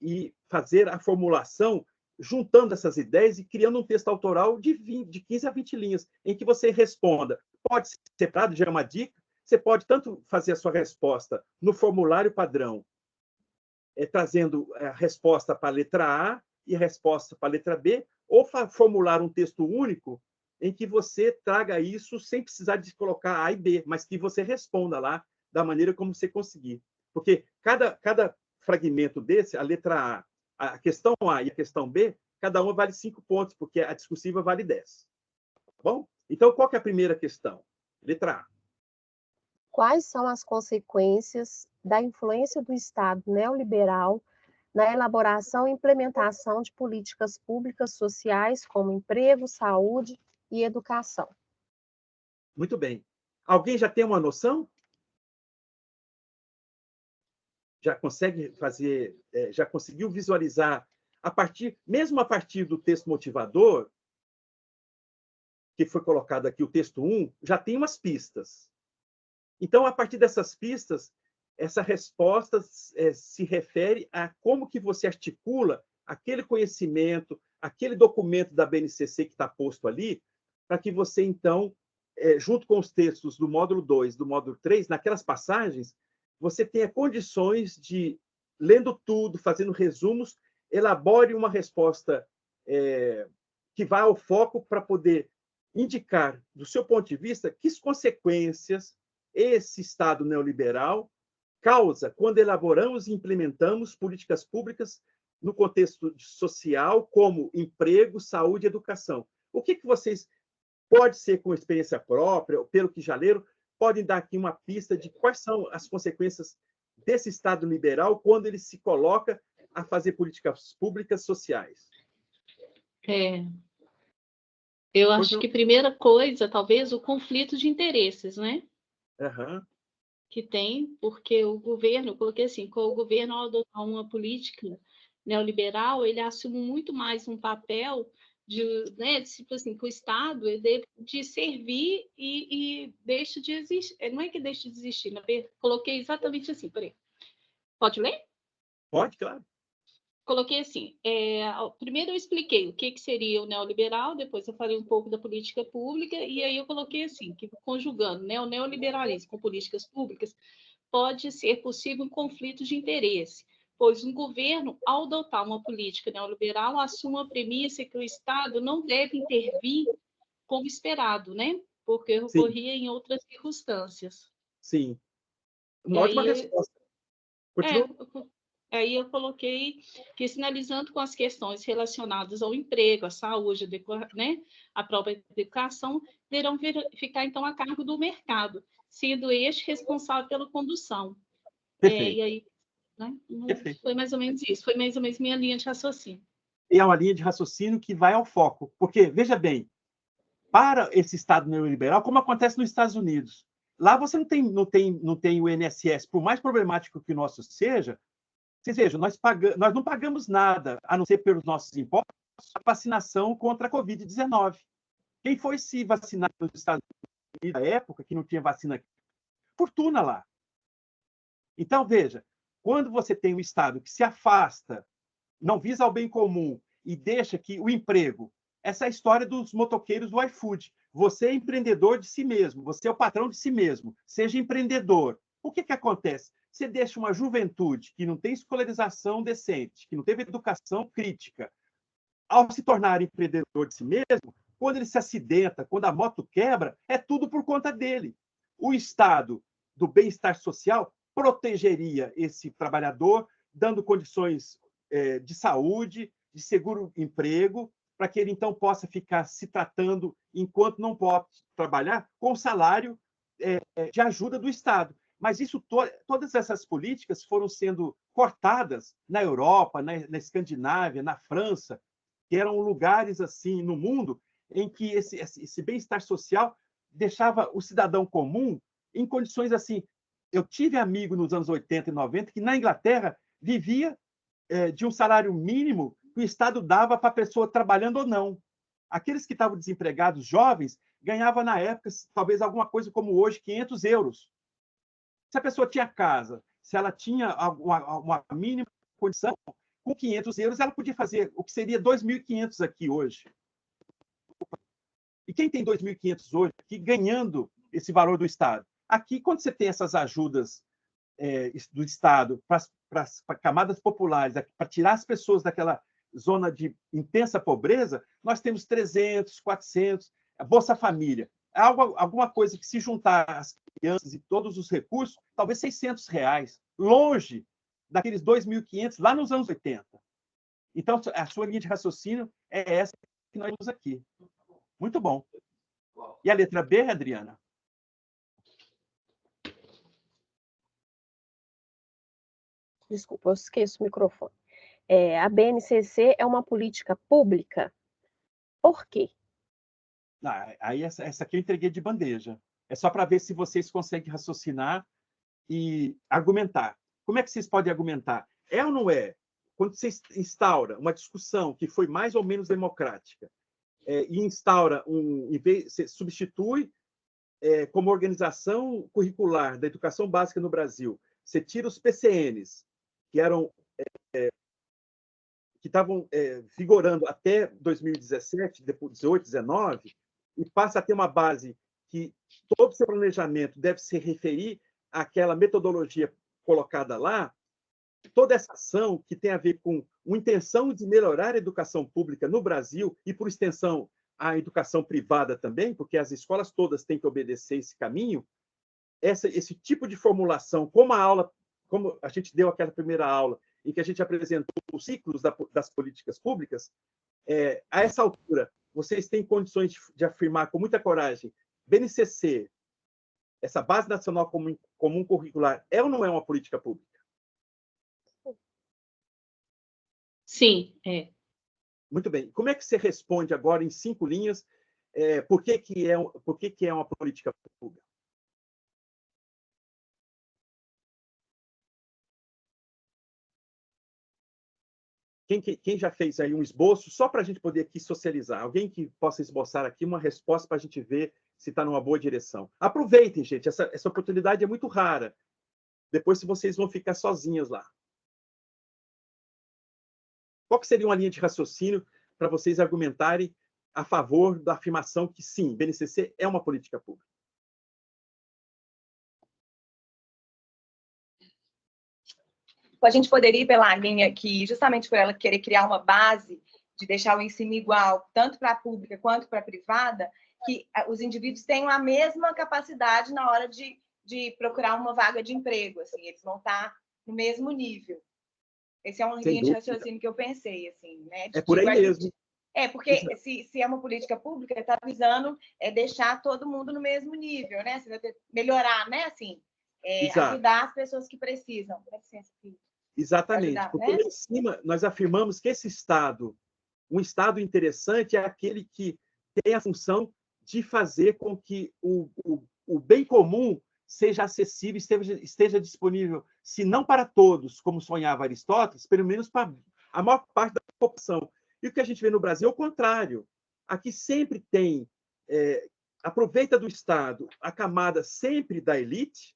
e fazer a formulação juntando essas ideias e criando um texto autoral de 15 a 20 linhas, em que você responda. Pode ser separado, já é uma dica, você pode tanto fazer a sua resposta no formulário padrão, trazendo a resposta para a letra A e a resposta para a letra B, ou formular um texto único em que você traga isso sem precisar de colocar A e B, mas que você responda lá da maneira como você conseguir. Porque cada fragmento desse, a letra A questão A e a questão B, cada uma vale 5 pontos, porque a discursiva vale 10. Tá bom? Então, qual que é a primeira questão? Letra A. Quais são as consequências da influência do Estado neoliberal na elaboração e implementação de políticas públicas sociais como emprego, saúde e educação? Muito bem. Alguém já tem uma noção? Já consegue fazer, já conseguiu visualizar, mesmo a partir do texto motivador, que foi colocado aqui, o texto 1, já tem umas pistas. Então, a partir dessas pistas, essa resposta se refere a como que você articula aquele conhecimento, aquele documento da BNCC que está posto ali, para que você, então, junto com os textos do módulo 2, do módulo 3, naquelas passagens, você tenha condições de, lendo tudo, fazendo resumos, elabore uma resposta que vá ao foco para poder indicar, do seu ponto de vista, que consequências esse Estado neoliberal causa quando elaboramos e implementamos políticas públicas no contexto social, como emprego, saúde e educação. O que vocês, pode ser com experiência própria, ou pelo que já leram, podem dar aqui uma pista de quais são as consequências desse Estado liberal quando ele se coloca a fazer políticas públicas sociais? Eu acho que primeira coisa, talvez, o conflito de interesses, né? Uhum. Que tem, porque o governo, eu coloquei assim, com o governo, ao adotar uma política neoliberal, ele assume muito mais um papel de, né, tipo assim, que o Estado de servir e deixa de existir. Não é que deixa de existir, coloquei exatamente assim, peraí. Pode ler? Pode, claro. Coloquei assim, primeiro eu expliquei o que seria o neoliberal, depois eu falei um pouco da política pública, e aí eu coloquei assim, que conjugando, né, o neoliberalismo com políticas públicas, pode ser possível um conflito de interesse, pois um governo, ao adotar uma política neoliberal, assume a premissa que o Estado não deve intervir como esperado, né, porque ocorria em outras circunstâncias. Sim. Uma ótima resposta. Continua. Aí eu coloquei que, sinalizando com as questões relacionadas ao emprego, à saúde, né, a própria educação, deverão ficar, então, a cargo do mercado, sendo este responsável pela condução. E aí, né, foi mais ou menos isso, foi mais ou menos minha linha de raciocínio. E é uma linha de raciocínio que vai ao foco, porque, veja bem, para esse Estado neoliberal, como acontece nos Estados Unidos, lá você não tem o INSS, por mais problemático que o nosso seja. Vocês vejam, nós não pagamos nada, a não ser pelos nossos impostos, a vacinação contra a Covid-19. Quem foi se vacinar nos Estados Unidos na época, que não tinha vacina aqui? Fortuna lá. Então, veja, quando você tem um Estado que se afasta, não visa o bem comum e deixa que o emprego... Essa é a história dos motoqueiros do iFood. Você é empreendedor de si mesmo, você é o patrão de si mesmo. Seja empreendedor. O que acontece? Você deixa uma juventude que não tem escolarização decente, que não teve educação crítica, ao se tornar empreendedor de si mesmo, quando ele se acidenta, quando a moto quebra, é tudo por conta dele. O Estado do bem-estar social protegeria esse trabalhador, dando condições de saúde, de seguro-emprego, para que ele, então, possa ficar se tratando, enquanto não pode trabalhar, com salário de ajuda do Estado. Mas todas essas políticas foram sendo cortadas na Europa, na Escandinávia, na França, que eram lugares assim no mundo em que esse bem-estar social deixava o cidadão comum em condições assim. Eu tive amigo nos anos 80 e 90 que na Inglaterra vivia de um salário mínimo que o Estado dava para a pessoa trabalhando ou não. Aqueles que estavam desempregados, jovens, ganhavam na época talvez alguma coisa como hoje, 500 euros. Se a pessoa tinha casa, se ela tinha uma mínima condição, com 500 euros ela podia fazer o que seria 2.500 aqui hoje. E quem tem 2.500 hoje aqui ganhando esse valor do Estado? Aqui, quando você tem essas ajudas do Estado para as camadas populares, para tirar as pessoas daquela zona de intensa pobreza, nós temos 300, 400, a Bolsa Família. Alguma coisa que, se juntar as crianças e todos os recursos, talvez R$600, longe daqueles 2.500 lá nos anos 80. Então, a sua linha de raciocínio é essa que nós temos aqui. Muito bom. E a letra B, Adriana? Desculpa, eu esqueço o microfone. A BNCC é uma política pública? Por quê? Aí essa aqui eu entreguei de bandeja. É só para ver se vocês conseguem raciocinar e argumentar. Como é que vocês podem argumentar? É ou não é? Quando você instaura uma discussão que foi mais ou menos democrática e instaura você substitui como organização curricular da educação básica no Brasil, você tira os PCNs, que estavam vigorando até 2017, depois 18, 19, e passa a ter uma base que todo o seu planejamento deve se referir àquela metodologia colocada lá, toda essa ação que tem a ver com uma intenção de melhorar a educação pública no Brasil e, por extensão, a educação privada também, porque as escolas todas têm que obedecer esse caminho, esse tipo de formulação, como a gente deu aquela primeira aula, em que a gente apresentou os ciclos das políticas públicas, a essa altura, vocês têm condições de afirmar com muita coragem, BNCC, essa Base Nacional Comum Curricular, é ou não é uma política pública? Sim, é. Muito bem. Como é que você responde agora, em 5 linhas, por que é uma política pública? Quem já fez aí um esboço, só para a gente poder aqui socializar? Alguém que possa esboçar aqui uma resposta para a gente ver se está numa boa direção. Aproveitem, gente, essa oportunidade é muito rara. Depois, se vocês vão ficar sozinhas lá. Qual que seria uma linha de raciocínio para vocês argumentarem a favor da afirmação que, sim, BNCC é uma política pública? A gente poderia ir pela linha que, justamente por ela querer criar uma base de deixar o ensino igual, tanto para a pública quanto para a privada, que os indivíduos tenham a mesma capacidade na hora de procurar uma vaga de emprego, assim, eles vão estar no mesmo nível. Esse é uma linha de raciocínio que eu pensei, assim, né? É por aí mesmo. Porque se é uma política pública, está visando deixar todo mundo no mesmo nível, né? Você vai melhorar, né? Assim, ajudar as pessoas que precisam. Dá licença, filho. Exatamente, ajudar, porque né? lá em cima nós afirmamos que esse Estado, um Estado interessante, é aquele que tem a função de fazer com que o bem comum seja acessível, esteja disponível, se não para todos, como sonhava Aristóteles, pelo menos para a maior parte da população. E o que a gente vê no Brasil é o contrário. Aqui sempre tem, aproveita do Estado a camada sempre da elite.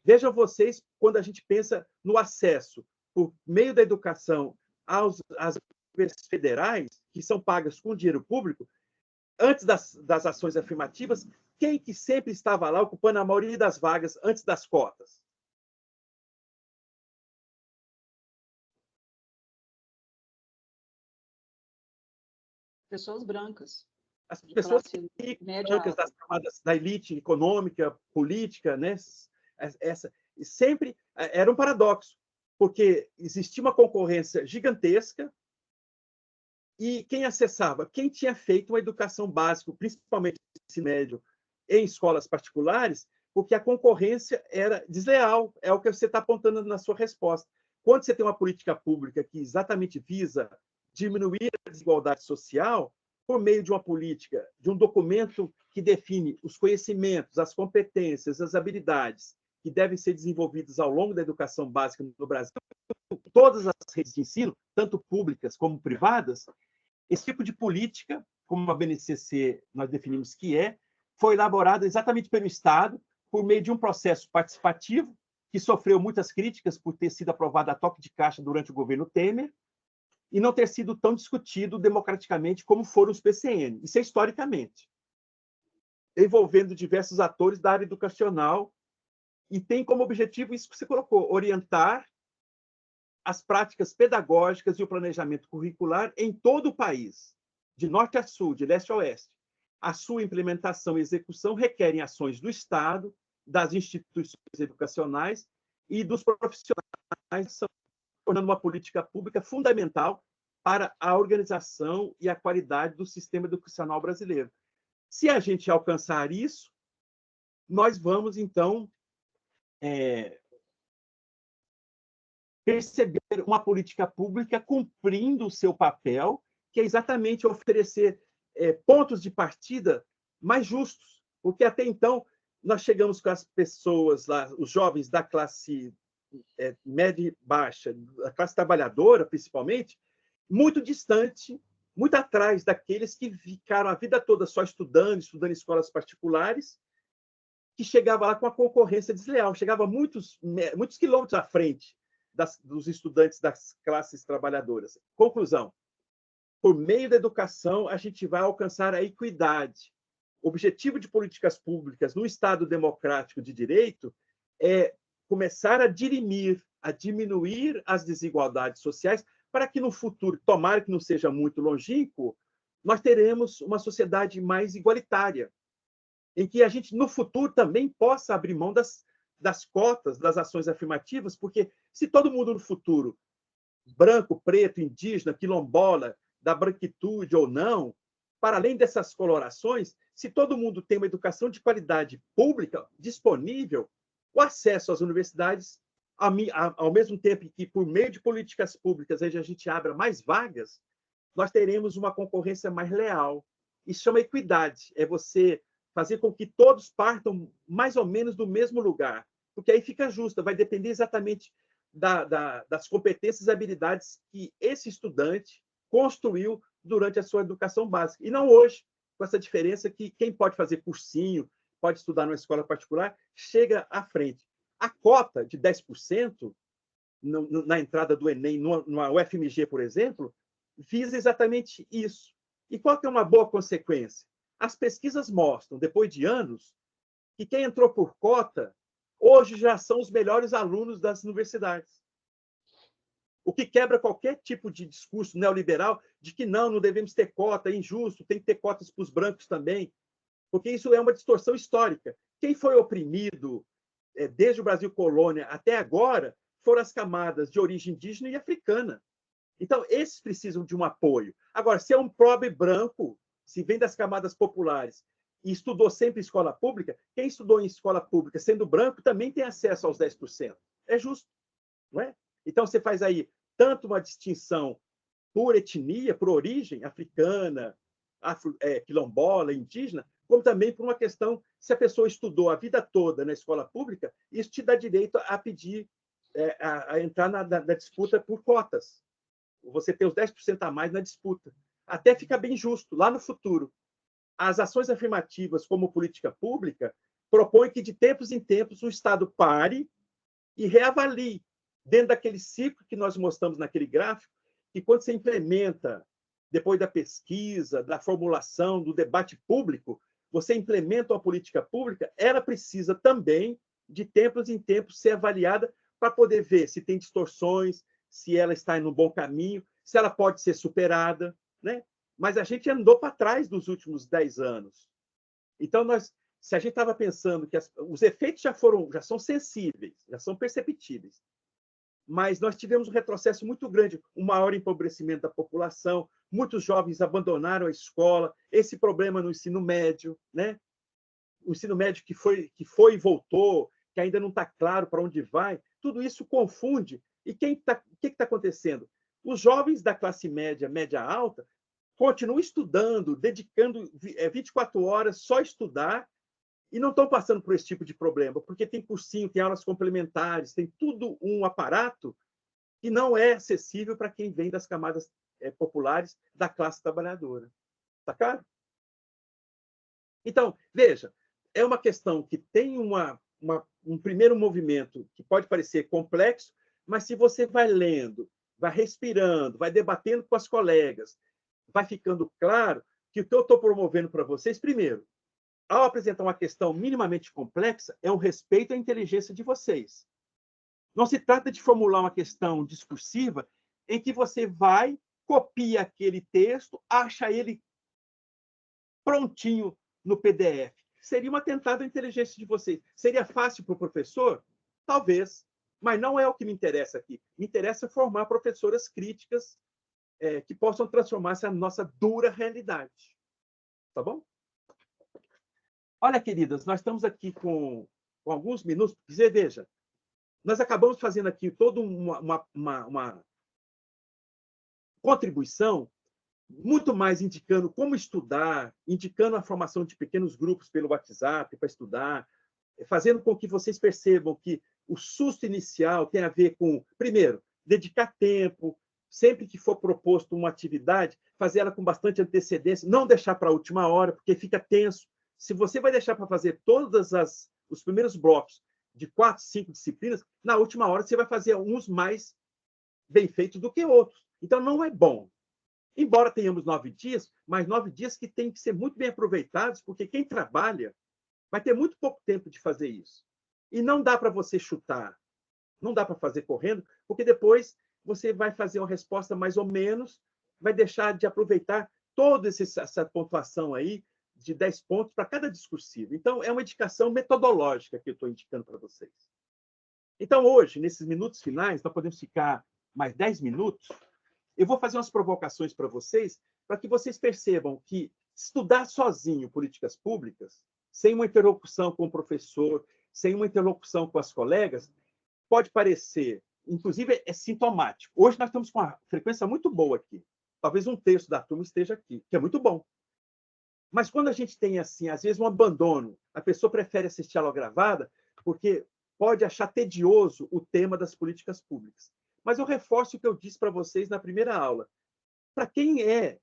Vejam vocês, quando a gente pensa no acesso por meio da educação às universidades federais, que são pagas com dinheiro público, antes das ações afirmativas, quem que sempre estava lá ocupando a maioria das vagas antes das cotas? Pessoas brancas. As pessoas brancas das camadas da elite econômica, política, né? Sempre era um paradoxo, porque existia uma concorrência gigantesca e quem acessava? Quem tinha feito uma educação básica, principalmente ensino médio, em escolas particulares, porque a concorrência era desleal, é o que você está apontando na sua resposta. Quando você tem uma política pública que exatamente visa diminuir a desigualdade social, por meio de uma política, de um documento que define os conhecimentos, as competências, as habilidades que devem ser desenvolvidas ao longo da educação básica no Brasil, todas as redes de ensino, tanto públicas como privadas, esse tipo de política, como a BNCC nós definimos que foi elaborada exatamente pelo Estado, por meio de um processo participativo, que sofreu muitas críticas por ter sido aprovada a toque de caixa durante o governo Temer, e não ter sido tão discutido democraticamente como foram os PCN. Isso é historicamente, envolvendo diversos atores da área educacional, e tem como objetivo isso que você colocou, orientar as práticas pedagógicas e o planejamento curricular em todo o país, de norte a sul, de leste a oeste. A sua implementação e execução requerem ações do Estado, das instituições educacionais e dos profissionais, tornando uma política pública fundamental para a organização e a qualidade do sistema educacional brasileiro. Se a gente alcançar isso, nós vamos, então, perceber uma política pública cumprindo o seu papel, que é exatamente oferecer pontos de partida mais justos, porque até então nós chegamos com as pessoas lá, os jovens da classe média e baixa, da classe trabalhadora, principalmente, muito distante, muito atrás daqueles que ficaram a vida toda só estudando em escolas particulares, que chegava lá com a concorrência desleal, chegava muitos quilômetros à frente dos estudantes das classes trabalhadoras. Conclusão: por meio da educação, a gente vai alcançar a equidade. O objetivo de políticas públicas no Estado democrático de direito é começar a dirimir, a diminuir as desigualdades sociais, para que no futuro, tomara que não seja muito longínquo, nós teremos uma sociedade mais igualitária, em que a gente, no futuro, também possa abrir mão das cotas, das ações afirmativas, porque se todo mundo no futuro, branco, preto, indígena, quilombola, da branquitude ou não, para além dessas colorações, se todo mundo tem uma educação de qualidade pública disponível, o acesso às universidades, ao mesmo tempo que, por meio de políticas públicas, a gente abra mais vagas, nós teremos uma concorrência mais leal. Isso chama equidade, é você fazer com que todos partam mais ou menos do mesmo lugar, porque aí fica justo, vai depender exatamente das competências e habilidades que esse estudante construiu durante a sua educação básica. E não hoje, com essa diferença que quem pode fazer cursinho, pode estudar numa escola particular, chega à frente. A cota de 10% na entrada do Enem, numa UFMG, por exemplo, visa exatamente isso. E qual que é uma boa consequência? As pesquisas mostram, depois de anos, que quem entrou por cota, hoje já são os melhores alunos das universidades. O que quebra qualquer tipo de discurso neoliberal de que não devemos ter cota, é injusto, tem que ter cotas para os brancos também, porque isso é uma distorção histórica. Quem foi oprimido desde o Brasil colônia até agora foram as camadas de origem indígena e africana. Então, esses precisam de um apoio. Agora, se é um pobre branco, se vem das camadas populares e estudou sempre em escola pública, quem estudou em escola pública sendo branco também tem acesso aos 10%. É justo, não é? Então, você faz aí tanto uma distinção por etnia, por origem africana, quilombola, indígena, como também por uma questão, se a pessoa estudou a vida toda na escola pública, isso te dá direito a pedir, a entrar na disputa por cotas. Você tem os 10% a mais na disputa. Até fica bem justo, lá no futuro. As ações afirmativas como política pública propõem que, de tempos em tempos, o Estado pare e reavalie, dentro daquele ciclo que nós mostramos naquele gráfico, que quando você implementa, depois da pesquisa, da formulação, do debate público, você implementa uma política pública, ela precisa também, de tempos em tempos, ser avaliada para poder ver se tem distorções, se ela está no bom caminho, se ela pode ser superada, né? Mas a gente andou para trás dos últimos 10 anos. Então, se a gente estava pensando que os efeitos já são sensíveis, já são perceptíveis, mas nós tivemos um retrocesso muito grande, um maior empobrecimento da população, muitos jovens abandonaram a escola, esse problema no ensino médio, né? o ensino médio que foi e voltou, que ainda não está claro para onde vai, tudo isso confunde. E o que está acontecendo? Os jovens da classe média, média alta, continuam estudando, dedicando 24 horas só a estudar, e não estão passando por esse tipo de problema, porque tem cursinho, tem aulas complementares, tem tudo um aparato que não é acessível para quem vem das camadas populares da classe trabalhadora. Está claro? Então, veja, é uma questão que tem um primeiro movimento que pode parecer complexo, mas se você vai lendo, vai respirando, vai debatendo com as colegas, vai ficando claro que o que eu estou promovendo para vocês, primeiro, ao apresentar uma questão minimamente complexa, é um respeito à inteligência de vocês. Não se trata de formular uma questão discursiva em que você vai, copia aquele texto, acha ele prontinho no PDF. Seria um atentado à inteligência de vocês. Seria fácil para o professor? Talvez, mas não é o que me interessa aqui. Me interessa formar professoras críticas que possam transformar essa nossa dura realidade. Tá bom? Olha, queridas, nós estamos aqui com alguns minutos. Veja, nós acabamos fazendo aqui toda uma contribuição muito mais indicando como estudar, indicando a formação de pequenos grupos pelo WhatsApp para estudar, fazendo com que vocês percebam que o susto inicial tem a ver com, primeiro, dedicar tempo, sempre que for proposto uma atividade, fazer ela com bastante antecedência, não deixar para a última hora, porque fica tenso. Se você vai deixar para fazer todos os primeiros blocos de 4, 5 disciplinas, na última hora você vai fazer uns mais bem feitos do que outros. Então, não é bom. Embora tenhamos 9 dias, mas 9 dias que têm que ser muito bem aproveitados, porque quem trabalha vai ter muito pouco tempo de fazer isso. E não dá para você chutar, não dá para fazer correndo, porque depois você vai fazer uma resposta mais ou menos, vai deixar de aproveitar toda essa pontuação aí de 10 pontos para cada discursivo. Então, é uma indicação metodológica que eu estou indicando para vocês. Então, hoje, nesses minutos finais, nós podemos ficar mais 10 minutos, eu vou fazer umas provocações para vocês, para que vocês percebam que estudar sozinho políticas públicas, sem uma interlocução com o professor, sem uma interlocução com as colegas, pode parecer, inclusive é sintomático. Hoje nós estamos com uma frequência muito boa aqui. Talvez 1/3 da turma esteja aqui, que é muito bom. Mas quando a gente tem, assim, às vezes, um abandono, a pessoa prefere assistir a aula gravada porque pode achar tedioso o tema das políticas públicas. Mas eu reforço o que eu disse para vocês na primeira aula. Para quem é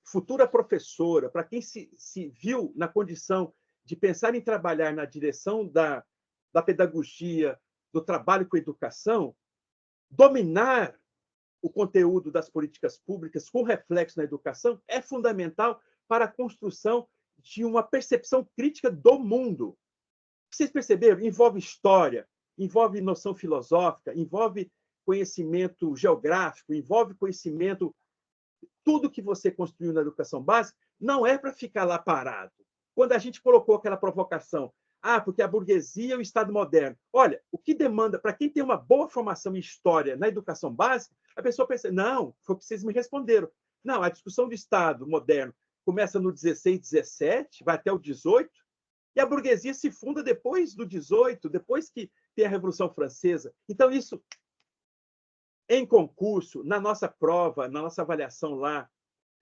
futura professora, para quem se viu na condição de pensar em trabalhar na direção da pedagogia, do trabalho com educação, dominar o conteúdo das políticas públicas com reflexo na educação é fundamental para a construção de uma percepção crítica do mundo. Vocês perceberam? Envolve história, envolve noção filosófica, envolve conhecimento geográfico, envolve conhecimento. Tudo que você construiu na educação básica não é para ficar lá parado. Quando a gente colocou aquela provocação, porque a burguesia é o Estado moderno. Olha, o que demanda, para quem tem uma boa formação em história na educação básica, a pessoa pensa, não, foi o que vocês me responderam. Não, a discussão do Estado moderno começa no 16, 17, vai até o 18, e a burguesia se funda depois do 18, depois que tem a Revolução Francesa. Então, isso, em concurso, na nossa prova, na nossa avaliação lá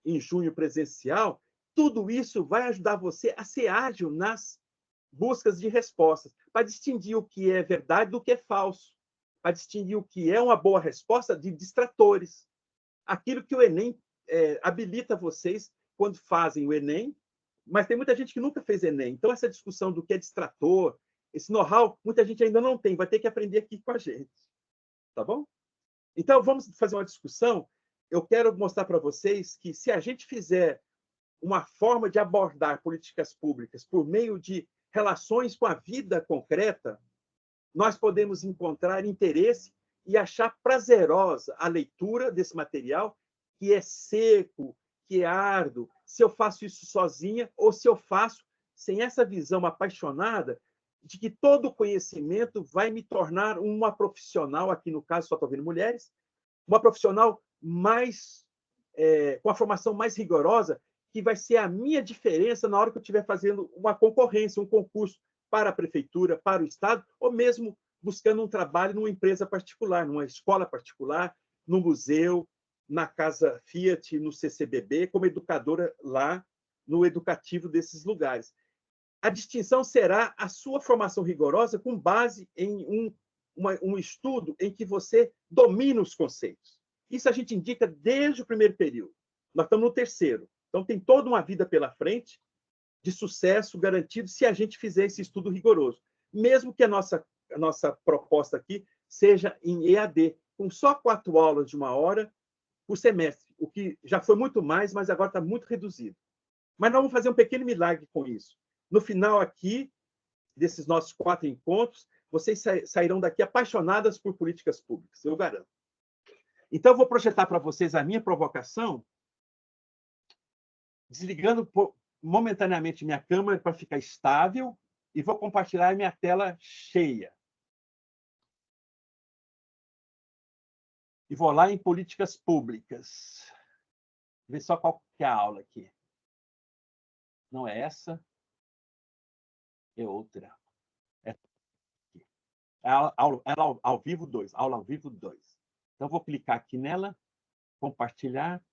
em junho presencial, tudo isso vai ajudar você a ser ágil nas buscas de respostas, para distinguir o que é verdade do que é falso, para distinguir o que é uma boa resposta de distratores. Aquilo que o Enem habilita vocês quando fazem o Enem, mas tem muita gente que nunca fez Enem. Então, essa discussão do que é distrator, esse know-how, muita gente ainda não tem, vai ter que aprender aqui com a gente. Tá bom? Então, vamos fazer uma discussão. Eu quero mostrar para vocês que, se a gente fizer uma forma de abordar políticas públicas por meio de relações com a vida concreta, nós podemos encontrar interesse e achar prazerosa a leitura desse material, que é seco, que é árduo, se eu faço isso sozinha ou se eu faço sem essa visão apaixonada de que todo conhecimento vai me tornar uma profissional, aqui no caso só estou vendo mulheres, uma profissional mais com a formação mais rigorosa, que vai ser a minha diferença na hora que eu estiver fazendo uma concorrência, um concurso para a prefeitura, para o Estado, ou mesmo buscando um trabalho numa empresa particular, numa escola particular, no museu, na Casa Fiat, no CCBB, como educadora lá no educativo desses lugares. A distinção será a sua formação rigorosa com base em um estudo em que você domina os conceitos. Isso a gente indica desde o primeiro período. Nós estamos no terceiro. Então, tem toda uma vida pela frente de sucesso garantido se a gente fizer esse estudo rigoroso. Mesmo que a nossa proposta aqui seja em EAD, com só 4 aulas de 1 hora por semestre, o que já foi muito mais, mas agora está muito reduzido. Mas nós vamos fazer um pequeno milagre com isso. No final aqui, desses nossos 4 encontros, vocês sairão daqui apaixonadas por políticas públicas, eu garanto. Então, eu vou projetar para vocês a minha provocação, desligando momentaneamente minha câmera para ficar estável, e vou compartilhar minha tela cheia. E vou lá em políticas públicas. Vou ver só qual que é a aula aqui. Não é essa. É outra. É aqui. Aula ao vivo 2. Aula ao vivo 2. Então, vou clicar aqui nela, compartilhar.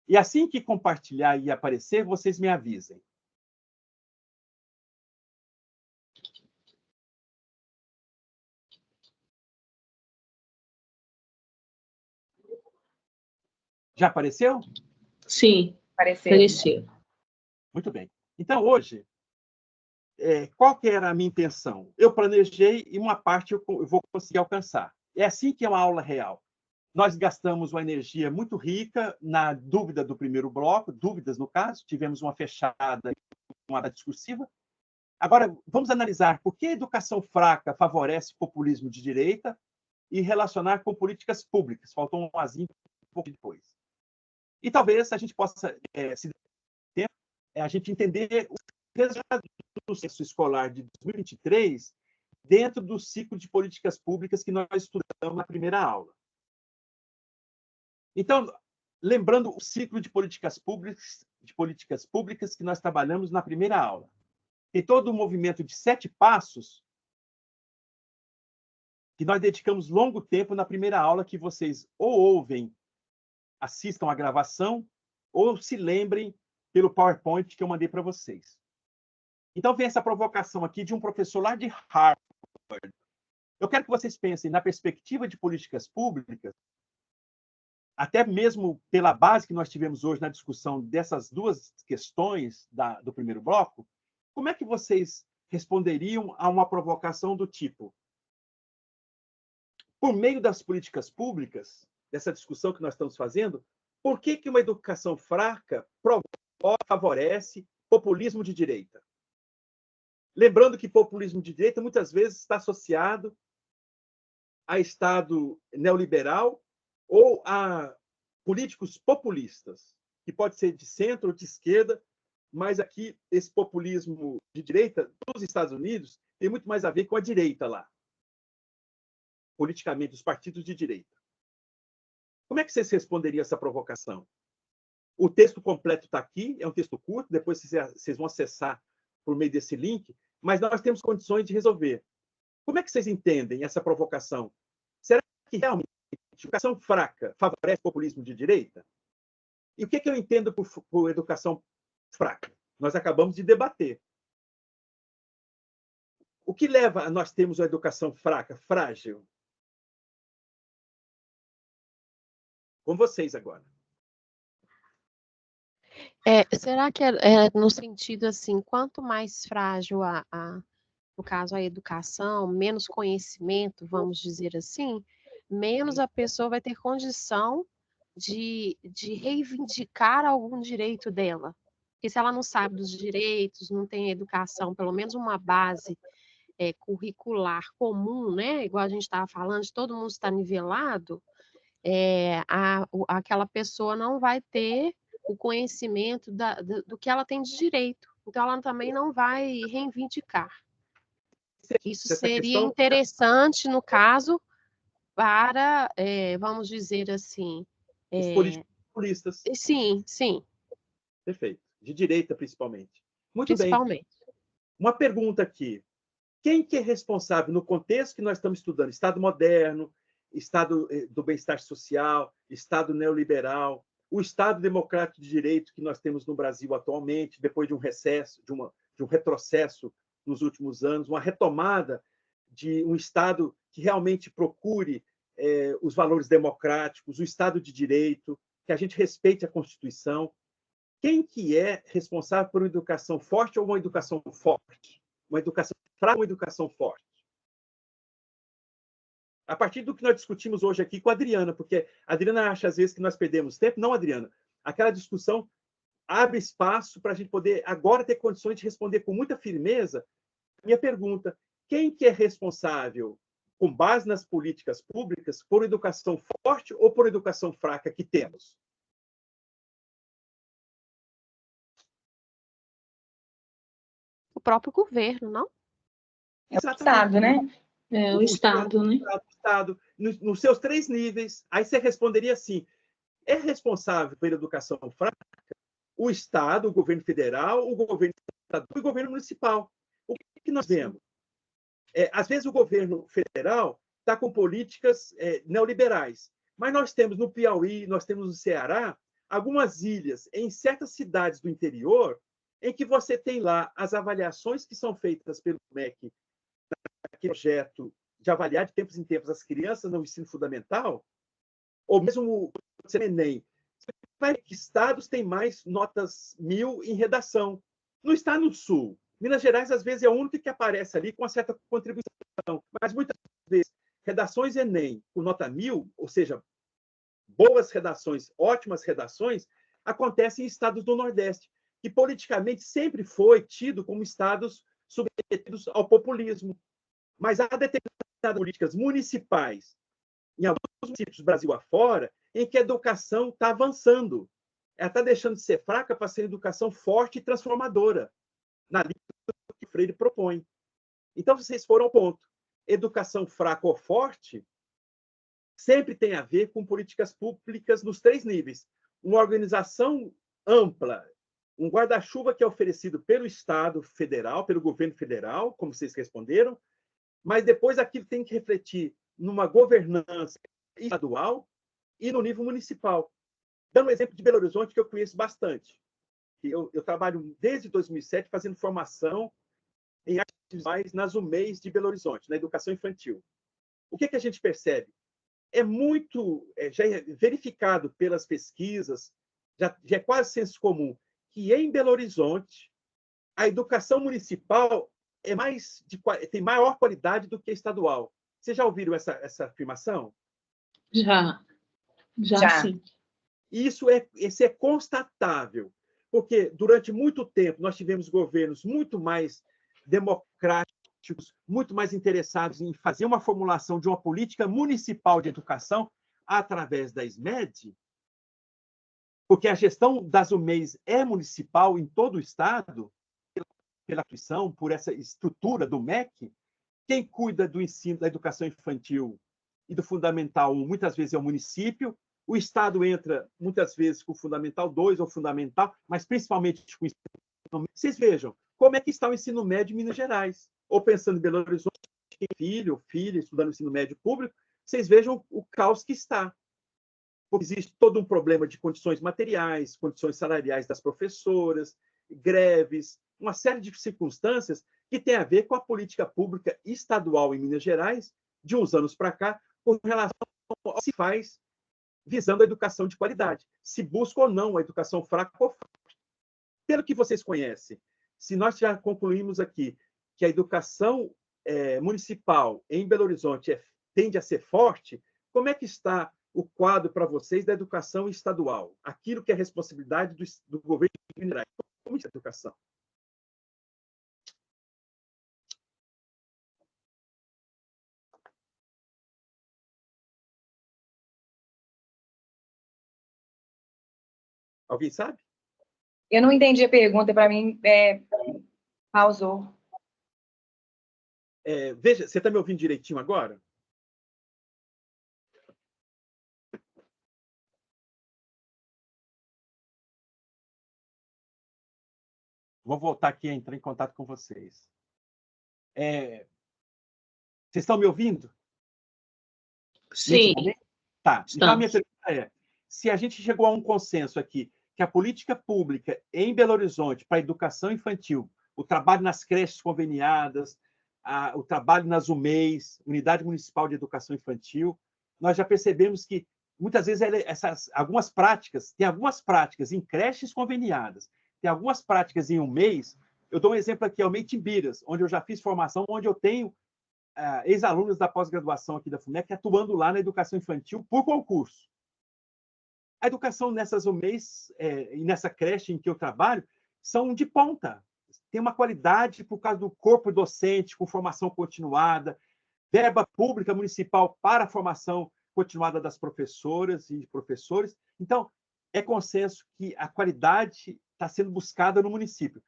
E assim que compartilhar e aparecer, vocês me avisem. Já apareceu? Sim, apareceu. Muito bem. Então, hoje, qual que era a minha intenção? Eu planejei e uma parte eu vou conseguir alcançar. É assim que é uma aula real. Nós gastamos uma energia muito rica na dúvida do primeiro bloco, dúvidas no caso, tivemos uma fechada, uma discursiva. Agora, vamos analisar por que a educação fraca favorece populismo de direita e relacionar com políticas públicas. Faltou um azinho um pouco depois. E talvez a gente possa, se der tempo, a gente entender os resultados do censo escolar de 2023 dentro do ciclo de políticas públicas que nós estudamos na primeira aula. Então, lembrando o ciclo de políticas públicas que nós trabalhamos na primeira aula. Tem todo um movimento de 7 passos que nós dedicamos longo tempo na primeira aula, que vocês ou ouvem, assistam a gravação, ou se lembrem pelo PowerPoint que eu mandei para vocês. Então, vem essa provocação aqui de um professor lá de Harvard. Eu quero que vocês pensem na perspectiva de políticas públicas, até mesmo pela base que nós tivemos hoje na discussão dessas 2 questões do primeiro bloco, como é que vocês responderiam a uma provocação do tipo: por meio das políticas públicas, dessa discussão que nós estamos fazendo, por que uma educação fraca favorece populismo de direita? Lembrando que populismo de direita muitas vezes está associado a Estado neoliberal ou a políticos populistas, que pode ser de centro ou de esquerda, mas aqui esse populismo de direita dos Estados Unidos tem muito mais a ver com a direita lá, politicamente, os partidos de direita. Como é que vocês responderiam a essa provocação? O texto completo está aqui, é um texto curto, depois vocês vão acessar por meio desse link, mas nós temos condições de resolver. Como é que vocês entendem essa provocação? Será que realmente a educação fraca favorece o populismo de direita? E o que eu entendo por educação fraca? Nós acabamos de debater. O que leva a nós termos uma educação fraca, frágil? Com vocês agora. Será que é no sentido assim, quanto mais frágil no caso a educação, menos conhecimento, vamos dizer assim, menos a pessoa vai ter condição de reivindicar algum direito dela. Porque se ela não sabe dos direitos, não tem educação, pelo menos uma base curricular comum, né? Igual a gente estava falando, de todo mundo estar nivelado, aquela pessoa não vai ter o conhecimento do que ela tem de direito. Então, ela também não vai reivindicar. Isso seria interessante, no caso, para, vamos dizer assim... os políticos populistas. Sim, sim. Perfeito. de direita principalmente. Muito bem. Principalmente. Uma pergunta aqui. Quem que é responsável no contexto que nós estamos estudando? Estado moderno, Estado do bem-estar social, Estado neoliberal, o Estado democrático de direito que nós temos no Brasil atualmente, depois de um recesso, de um retrocesso nos últimos anos, uma retomada de um Estado que realmente procure os valores democráticos, o Estado de direito, que a gente respeite a Constituição. Quem que é responsável por uma educação forte ou uma educação forte? Uma educação fraca ou uma educação forte? A partir do que nós discutimos hoje aqui com a Adriana, porque a Adriana acha, às vezes, que nós perdemos tempo. Não, Adriana. Aquela discussão abre espaço para a gente poder agora ter condições de responder com muita firmeza a minha pergunta. Quem que é responsável, com base nas políticas públicas, por educação forte ou por educação fraca que temos? O próprio governo, não? É o Estado, né? É o Estado, né? O Estado, nos seus 3 níveis. Aí você responderia assim: é responsável pela educação fraca o Estado, o governo federal, o governo estadual e o governo municipal. O que nós vemos? Às vezes o governo federal está com políticas neoliberais, mas nós temos no Piauí, nós temos no Ceará, algumas ilhas em certas cidades do interior em que você tem lá as avaliações que são feitas pelo MEC, aquele projeto de avaliar de tempos em tempos as crianças no ensino fundamental, ou mesmo o Enem. Que estados têm mais notas 1000 em redação? Não está no Sul. Minas Gerais, às vezes, é o único que aparece ali com uma certa contribuição, mas muitas vezes, redações Enem com nota 1000, ou seja, boas redações, ótimas redações, acontecem em estados do Nordeste, que politicamente sempre foi tido como estados submetidos ao populismo. Mas há determinadas políticas municipais, em alguns municípios do Brasil afora, em que a educação está avançando. Ela está deixando de ser fraca para ser educação forte e transformadora, na linha que o Freire propõe. Então, vocês foram ao ponto. Educação fraca ou forte sempre tem a ver com políticas públicas nos 3 níveis. Uma organização ampla, um guarda-chuva que é oferecido pelo Estado federal, pelo governo federal, como vocês responderam, mas depois aquilo tem que refletir numa governança estadual e no nível municipal. Dando um exemplo de Belo Horizonte, que eu conheço bastante. Eu trabalho desde 2007 fazendo formação em artes visuais nas UMEIs de Belo Horizonte, na educação infantil. O que a gente percebe? Já é verificado pelas pesquisas, já é quase senso comum, que em Belo Horizonte a educação municipal tem maior qualidade do que a estadual. Vocês já ouviram essa afirmação? Já sim. Isso é constatável, porque durante muito tempo nós tivemos governos muito mais democráticos, muito mais interessados em fazer uma formulação de uma política municipal de educação através da SMED, porque a gestão das UMEIs é municipal em todo o estado, pela instituição, por essa estrutura do MEC. Quem cuida do ensino da educação infantil e do Fundamental 1, muitas vezes é o município. O Estado entra, muitas vezes, com o Fundamental 2 ou Fundamental, mas principalmente com o ensino médio. Vocês vejam como é que está o ensino médio em Minas Gerais. Ou pensando em Belo Horizonte, tem filho ou filha estudando ensino médio público, vocês vejam o caos que está. Porque existe todo um problema de condições materiais, condições salariais das professoras, greves, uma série de circunstâncias que tem a ver com a política pública estadual em Minas Gerais, de uns anos para cá, com relação ao que se faz visando a educação de qualidade. Se busca ou não a educação fraca ou forte. Pelo que vocês conhecem, se nós já concluímos aqui que a educação municipal em Belo Horizonte tende a ser forte, como é que está o quadro para vocês da educação estadual? Aquilo que é responsabilidade do governo de Minas Gerais. Como é a educação? Alguém sabe? Eu não entendi a pergunta, para mim, pausou. Veja, você está me ouvindo direitinho agora? Vou voltar aqui a entrar em contato com vocês. Vocês estão me ouvindo? Sim. Tá. Então, a minha Estamos. pergunta é, se a gente chegou a um consenso aqui, que a política pública em Belo Horizonte para a educação infantil, o trabalho nas creches conveniadas, o trabalho nas UMEIs, Unidade Municipal de Educação Infantil, nós já percebemos que, muitas vezes, algumas práticas em creches conveniadas, tem algumas práticas em UMEIs. Eu dou um exemplo aqui, é o MEI Timbiras, onde eu já fiz formação, onde eu tenho ex-alunos da pós-graduação aqui da FUMEC atuando lá na educação infantil por concurso. A educação nessas UMEIs e nessa creche em que eu trabalho são de ponta. Tem uma qualidade por causa do corpo docente, com formação continuada, verba pública municipal para a formação continuada das professoras e professores. Então, é consenso que a qualidade está sendo buscada no município.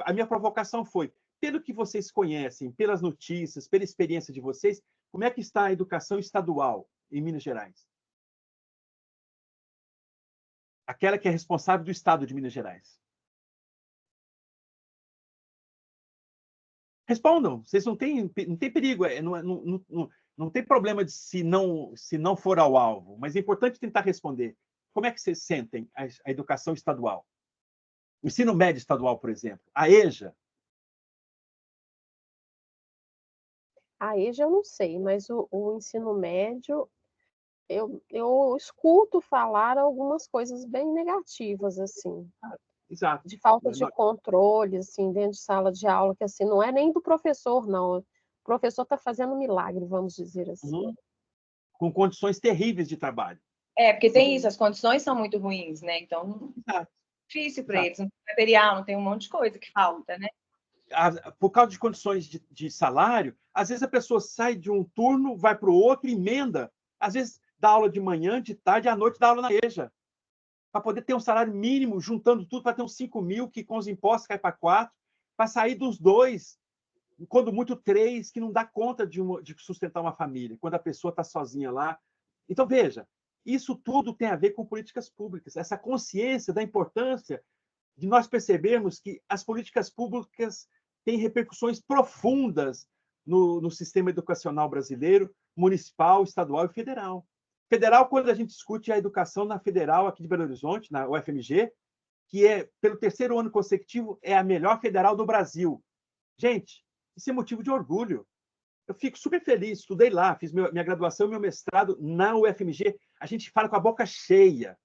A minha provocação foi, pelo que vocês conhecem, pelas notícias, pela experiência de vocês, como é que está a educação estadual em Minas Gerais? Aquela que é responsável do Estado de Minas Gerais. Respondam, vocês não têm perigo, não tem problema de se não for ao alvo, mas é importante tentar responder. Como é que vocês sentem a educação estadual? O ensino médio estadual, por exemplo, a EJA. A EJA eu não sei, mas o ensino médio, eu escuto falar algumas coisas bem negativas, assim. Exato. De falta de controle, assim, dentro de sala de aula, que assim, não é nem do professor, não. O professor está fazendo um milagre, vamos dizer assim. Com condições terríveis de trabalho. Porque tem isso, as condições são muito ruins, né? Então, difícil para eles. Não tem material, não tem um monte de coisa que falta, né? Por causa de condições de salário, às vezes a pessoa sai de um turno, vai para o outro, emenda. Às vezes dá aula de manhã, de tarde, à noite dá aula na EJA. Para poder ter um salário mínimo, juntando tudo, para ter uns 5 mil, que com os impostos cai para 4, para sair dos 2, quando muito 3, que não dá conta de sustentar uma família, quando a pessoa está sozinha lá. Então, veja, isso tudo tem a ver com políticas públicas, essa consciência da importância de nós percebermos que as políticas públicas têm repercussões profundas no sistema educacional brasileiro, municipal, estadual e federal. Federal, quando a gente discute a educação na Federal aqui de Belo Horizonte, na UFMG, que pelo 3º ano consecutivo, é a melhor federal do Brasil. Gente, isso é motivo de orgulho. Eu fico super feliz, estudei lá, fiz minha graduação e meu mestrado na UFMG. A gente fala com a boca cheia.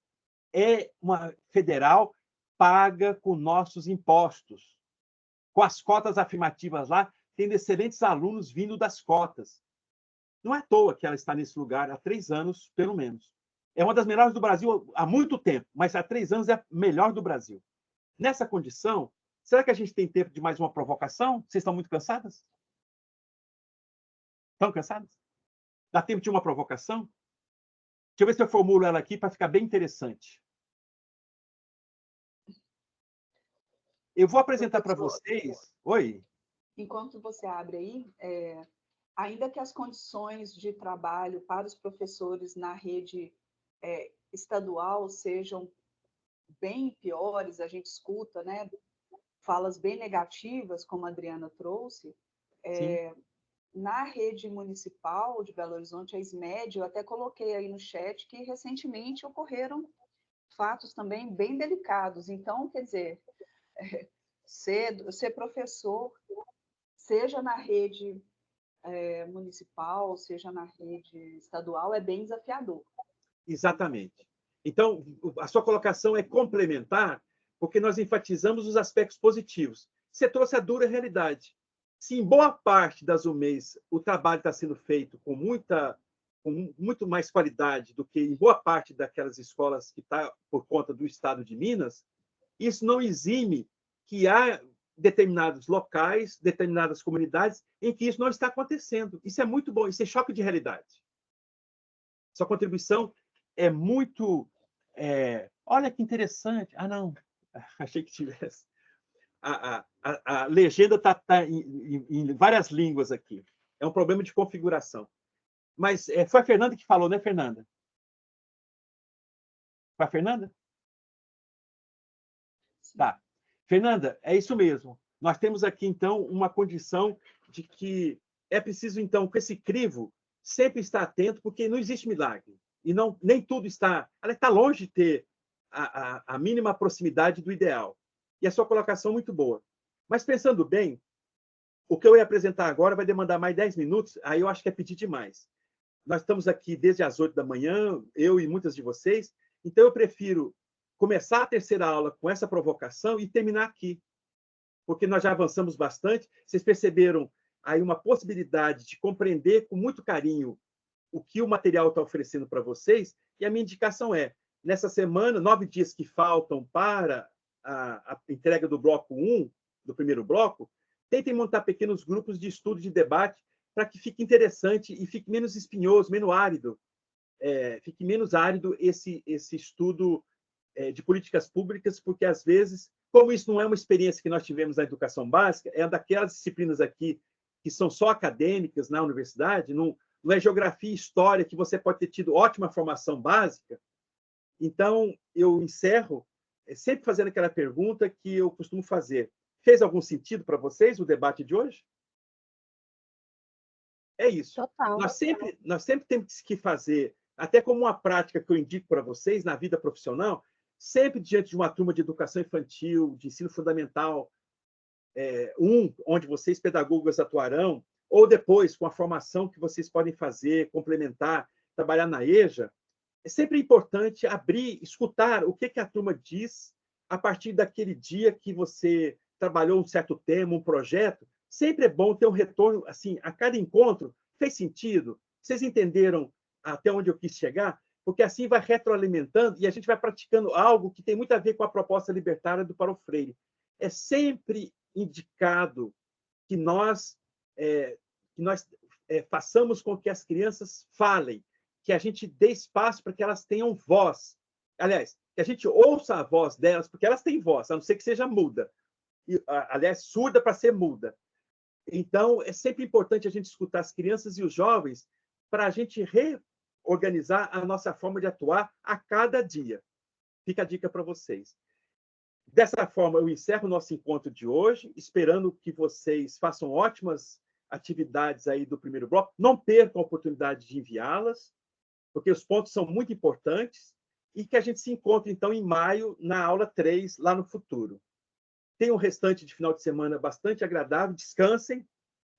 É uma federal paga com nossos impostos. Com as cotas afirmativas lá, tendo excelentes alunos vindo das cotas. Não é à toa que ela está nesse lugar há 3 anos, pelo menos. É uma das melhores do Brasil há muito tempo, mas há 3 anos é a melhor do Brasil. Nessa condição, será que a gente tem tempo de mais uma provocação? Vocês estão muito cansadas? Estão cansadas? Dá tempo de uma provocação? Deixa eu ver se eu formulo ela aqui para ficar bem interessante. Eu vou apresentar para vocês... Oi? Enquanto você abre aí, ainda que as condições de trabalho para os professores na rede estadual sejam bem piores, a gente escuta, né, falas bem negativas, como a Adriana trouxe, na rede municipal de Belo Horizonte, a SMED, eu até coloquei aí no chat que recentemente ocorreram fatos também bem delicados. Então, quer dizer, ser professor, seja na rede municipal, seja na rede estadual, é bem desafiador. Exatamente. Então, a sua colocação é complementar, porque nós enfatizamos os aspectos positivos. Você trouxe a dura realidade. Se em boa parte das UMEIs o trabalho está sendo feito com muito mais qualidade do que em boa parte daquelas escolas que está por conta do Estado de Minas, isso não exime que há determinados locais, determinadas comunidades em que isso não está acontecendo. Isso é muito bom, isso é choque de realidade. Sua contribuição é muito... olha que interessante. Ah, não. Achei que tivesse. A legenda está em várias línguas aqui. É um problema de configuração. Mas foi a Fernanda que falou, né, Fernanda? Foi a Fernanda? Tá. Fernanda, é isso mesmo. Nós temos aqui, então, uma condição de que é preciso, então, com esse crivo, sempre estar atento, porque não existe milagre. E não, nem tudo está... Ela está longe de ter a mínima proximidade do ideal. E a sua colocação é muito boa. Mas, pensando bem, o que eu ia apresentar agora vai demandar mais 10 minutos, aí eu acho que é pedir demais. Nós estamos aqui desde as 8 da manhã, eu e muitas de vocês, então eu prefiro começar a terceira aula com essa provocação e terminar aqui, porque nós já avançamos bastante. Vocês perceberam aí uma possibilidade de compreender com muito carinho o que o material está oferecendo para vocês, e a minha indicação é, nessa semana, 9 dias que faltam para a entrega do bloco 1, do primeiro bloco, tentem montar pequenos grupos de estudo, de debate, para que fique interessante e fique menos espinhoso, menos árido, fique menos árido esse estudo de políticas públicas, porque, às vezes, como isso não é uma experiência que nós tivemos na educação básica, é daquelas disciplinas aqui que são só acadêmicas na universidade, não é geografia e história, que você pode ter tido ótima formação básica. Então, eu encerro sempre fazendo aquela pergunta que eu costumo fazer. Fez algum sentido para vocês o debate de hoje? É isso. Total. Nós sempre temos que fazer, até como uma prática que eu indico para vocês na vida profissional, sempre diante de uma turma de educação infantil, de ensino fundamental, onde vocês, pedagogos, atuarão, ou depois, com a formação que vocês podem fazer, complementar, trabalhar na EJA, é sempre importante abrir, escutar o que a turma diz a partir daquele dia que você trabalhou um certo tema, um projeto. Sempre é bom ter um retorno, assim, a cada encontro, fez sentido? Vocês entenderam até onde eu quis chegar? Porque assim vai retroalimentando e a gente vai praticando algo que tem muito a ver com a proposta libertária do Paulo Freire. É sempre indicado que nós façamos com que as crianças falem, que a gente dê espaço para que elas tenham voz. Aliás, que a gente ouça a voz delas, porque elas têm voz, a não ser que seja muda. Aliás, surda para ser muda. Então, é sempre importante a gente escutar as crianças e os jovens para a gente reorganizar a nossa forma de atuar a cada dia. Fica a dica para vocês. Dessa forma, eu encerro o nosso encontro de hoje, esperando que vocês façam ótimas atividades aí do primeiro bloco. Não percam a oportunidade de enviá-las, porque os pontos são muito importantes, e que a gente se encontre, então, em maio, na aula 3, lá no futuro. Tenham um restante de final de semana bastante agradável, descansem,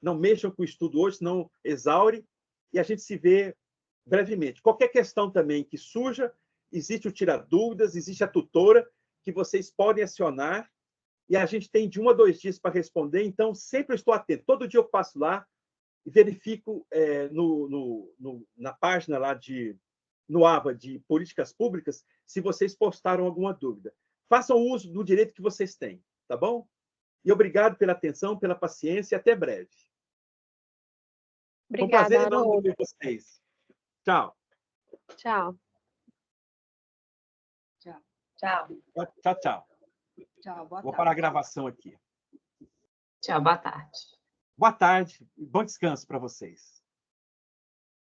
não mexam com o estudo hoje, senão exaure, e a gente se vê brevemente. Qualquer questão também que surja, existe o Tira Dúvidas, existe a tutora, que vocês podem acionar, e a gente tem de 1 a 2 dias para responder, então sempre estou atento. Todo dia eu passo lá e verifico na página lá no AVA de Políticas Públicas se vocês postaram alguma dúvida. Façam uso do direito que vocês têm, tá bom? E obrigado pela atenção, pela paciência, e até breve. Foi um prazer enorme ver vocês. Tchau. Tchau. Tchau. Tchau. Tchau, tchau. Tchau, boa Vou tarde. parar a gravação aqui. Tchau, boa tarde. Boa tarde e bom descanso para vocês.